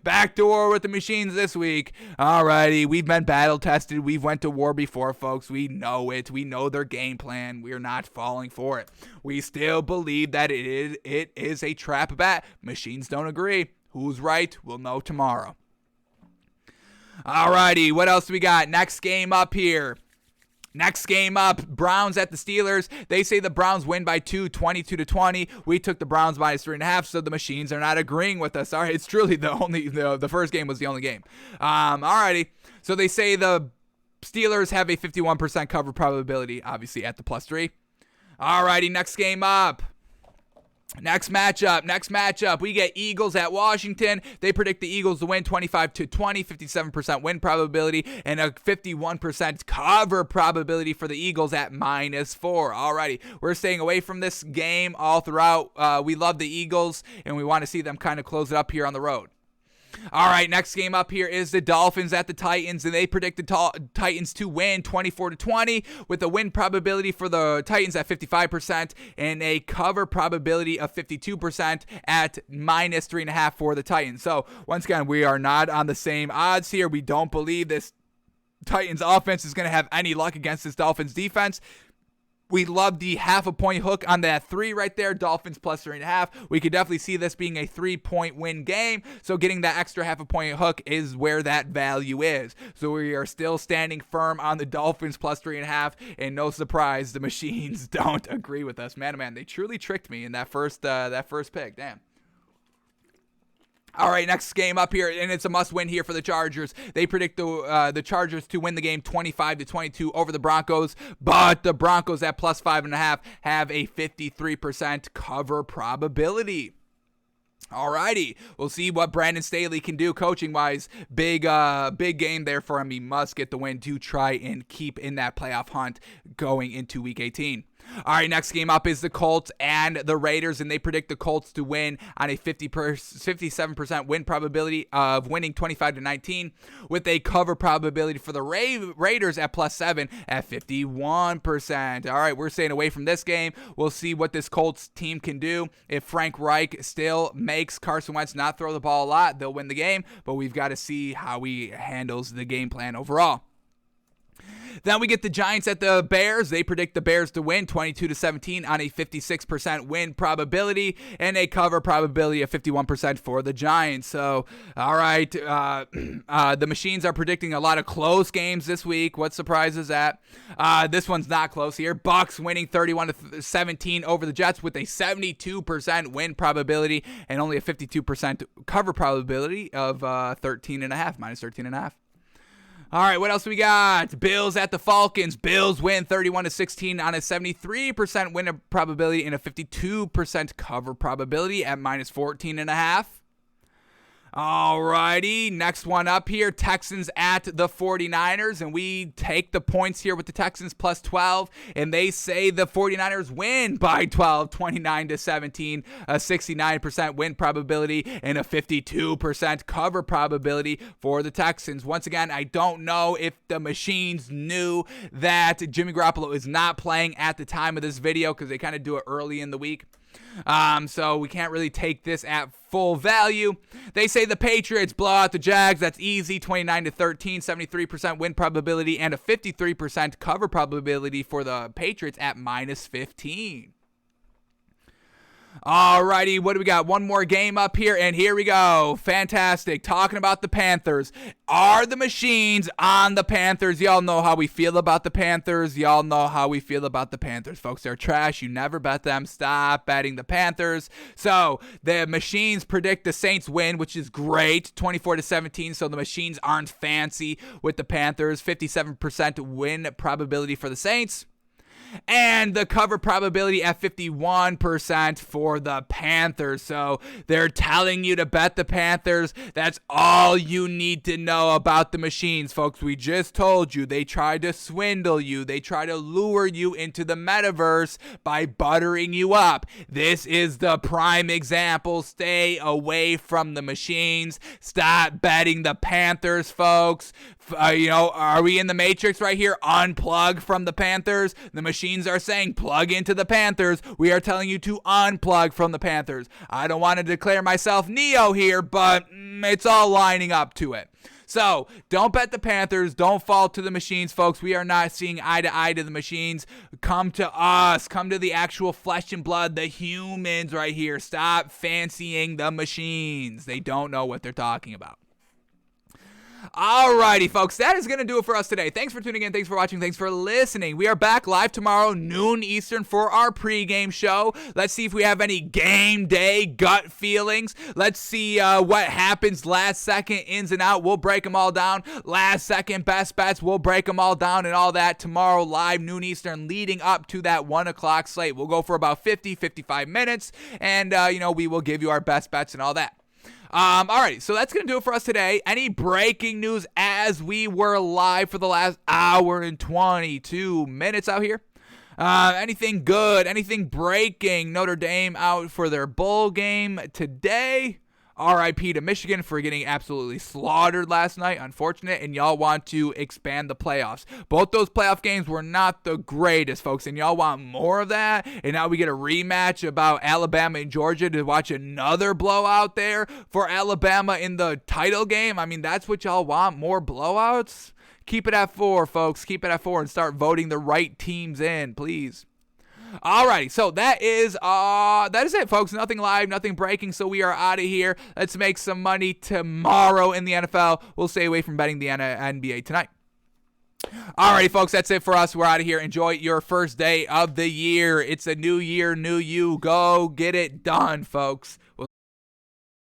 Back to war with the Machines this week. Alrighty, we've been battle tested. We've went to war before, folks. We know it. We know their game plan. We're not falling for it. We still believe that it is a trap bet. Machines don't agree. Who's right? We'll know tomorrow. Alrighty, what else do we got? Next game up here. Browns at the Steelers. They say the Browns win by 2, 22-20. We took the Browns minus 3.5, so the Machines are not agreeing with us. All right, it's truly the first game was the only game. Alrighty, so they say the Steelers have a 51% cover probability, obviously at the plus 3. Alrighty, next game up. Next matchup, we get Eagles at Washington. They predict the Eagles to win 25-20, 57% win probability, and a 51% cover probability for the Eagles at minus 4. Alrighty, we're staying away from this game all throughout. We love the Eagles, and we want to see them kind of close it up here on the road. All right, next game up here is the Dolphins at the Titans, and they predict the Titans to win 24-20 with a win probability for the Titans at 55% and a cover probability of 52% at minus 3.5 for the Titans. So, once again, we are not on the same odds here. We don't believe this Titans offense is going to have any luck against this Dolphins defense. We love the half-a-point hook on that 3 right there. Dolphins plus 3.5. We could definitely see this being a 3-point win game. So getting that extra half-a-point hook is where that value is. So we are still standing firm on the Dolphins plus 3.5. And no surprise, the machines don't agree with us. Man, oh man, they truly tricked me in that first pick. Damn. All right, next game up here, and it's a must-win here for the Chargers. They predict the Chargers to win the game 25-22 over the Broncos, but the Broncos at plus 5.5 have a 53% cover probability. Alrighty, we'll see what Brandon Staley can do coaching-wise. Big game there for him. He must get the win to try and keep in that playoff hunt going into Week 18. All right, next game up is the Colts and the Raiders, and they predict the Colts to win on a 57% win probability of winning 25-19, with a cover probability for the Raiders at plus 7 at 51%. All right, we're staying away from this game. We'll see what this Colts team can do. If Frank Reich still makes Carson Wentz not throw the ball a lot, they'll win the game, but we've got to see how he handles the game plan overall. Then we get the Giants at the Bears. They predict the Bears to win 22-17 on a 56% win probability and a cover probability of 51% for the Giants. So, all right, the machines are predicting a lot of close games this week. What surprises that? This one's not close here. Bucks winning 31-17 over the Jets with a 72% win probability and only a 52% cover probability of minus 13.5. All right, what else we got? Bills at the Falcons. Bills win 31-16 on a 73% win probability and a 52% cover probability at minus 14.5. Alrighty, next one up here, Texans at the 49ers, and we take the points here with the Texans plus 12, and they say the 49ers win by 12, 29-17, a 69% win probability and a 52% cover probability for the Texans. Once again, I don't know if the machines knew that Jimmy Garoppolo is not playing at the time of this video because they kind of do it early in the week. So we can't really take this at full value. They say the Patriots blow out the Jags. That's easy, 29-13, 73% win probability and a 53% cover probability for the Patriots at minus 15. Alrighty, what do we got? One more game up here, and here we go. Fantastic. Talking about the Panthers. Are the machines on the Panthers? Y'all know how we feel about the Panthers. Y'all know how we feel about the Panthers. Folks, they're trash. You never bet them. Stop betting the Panthers. So, the machines predict the Saints win, which is great. 24-17, so the machines aren't fancy with the Panthers. 57% win probability for the Saints. And the cover probability at 51% for the Panthers. So they're telling you to bet the Panthers. That's all you need to know about the machines, folks. We just told you they tried to swindle you. They try to lure you into the metaverse by buttering you up. This is the prime example. Stay away from the machines. Stop betting the Panthers, folks. Are we in the Matrix right here? Unplug from the Panthers. The machines are saying plug into the Panthers. We are telling you to unplug from the Panthers. I don't want to declare myself Neo here, but it's all lining up to it. So, don't bet the Panthers. Don't fall to the machines, folks. We are not seeing eye to eye to the machines. Come to us. Come to the actual flesh and blood, the humans right here. Stop fancying the machines. They don't know what they're talking about. Alrighty, folks, that is going to do it for us today. Thanks for tuning in. Thanks for watching. Thanks for listening. We are back live tomorrow, noon Eastern, for our pregame show. Let's see if we have any game day gut feelings. Let's see what happens last second, ins and out. We'll break them all down. Last second best bets, we'll break them all down and all that tomorrow, live, noon Eastern, leading up to that 1 o'clock slate. We'll go for about 55 minutes, and, we will give you our best bets and all that. Alright, so that's going to do it for us today. Any breaking news as we were live for the last hour and 22 minutes out here? Anything good? Anything breaking? Notre Dame out for their bowl game today. RIP to Michigan for getting absolutely slaughtered last night. Unfortunate, and y'all want to expand the playoffs. Both those playoff games were not the greatest, folks, and y'all want more of that. And now we get a rematch about Alabama and Georgia to watch another blowout there for Alabama in the title game. I mean, that's what y'all want, more blowouts? Keep it at 4, folks. Keep it at 4 and start voting the right teams in, please. Alrighty, so that is it, folks. Nothing live, nothing breaking, so we are out of here. Let's make some money tomorrow in the NFL. We'll stay away from betting the NBA tonight. Alrighty, folks, that's it for us. We're out of here. Enjoy your first day of the year. It's a new year, new you. Go get it done, folks.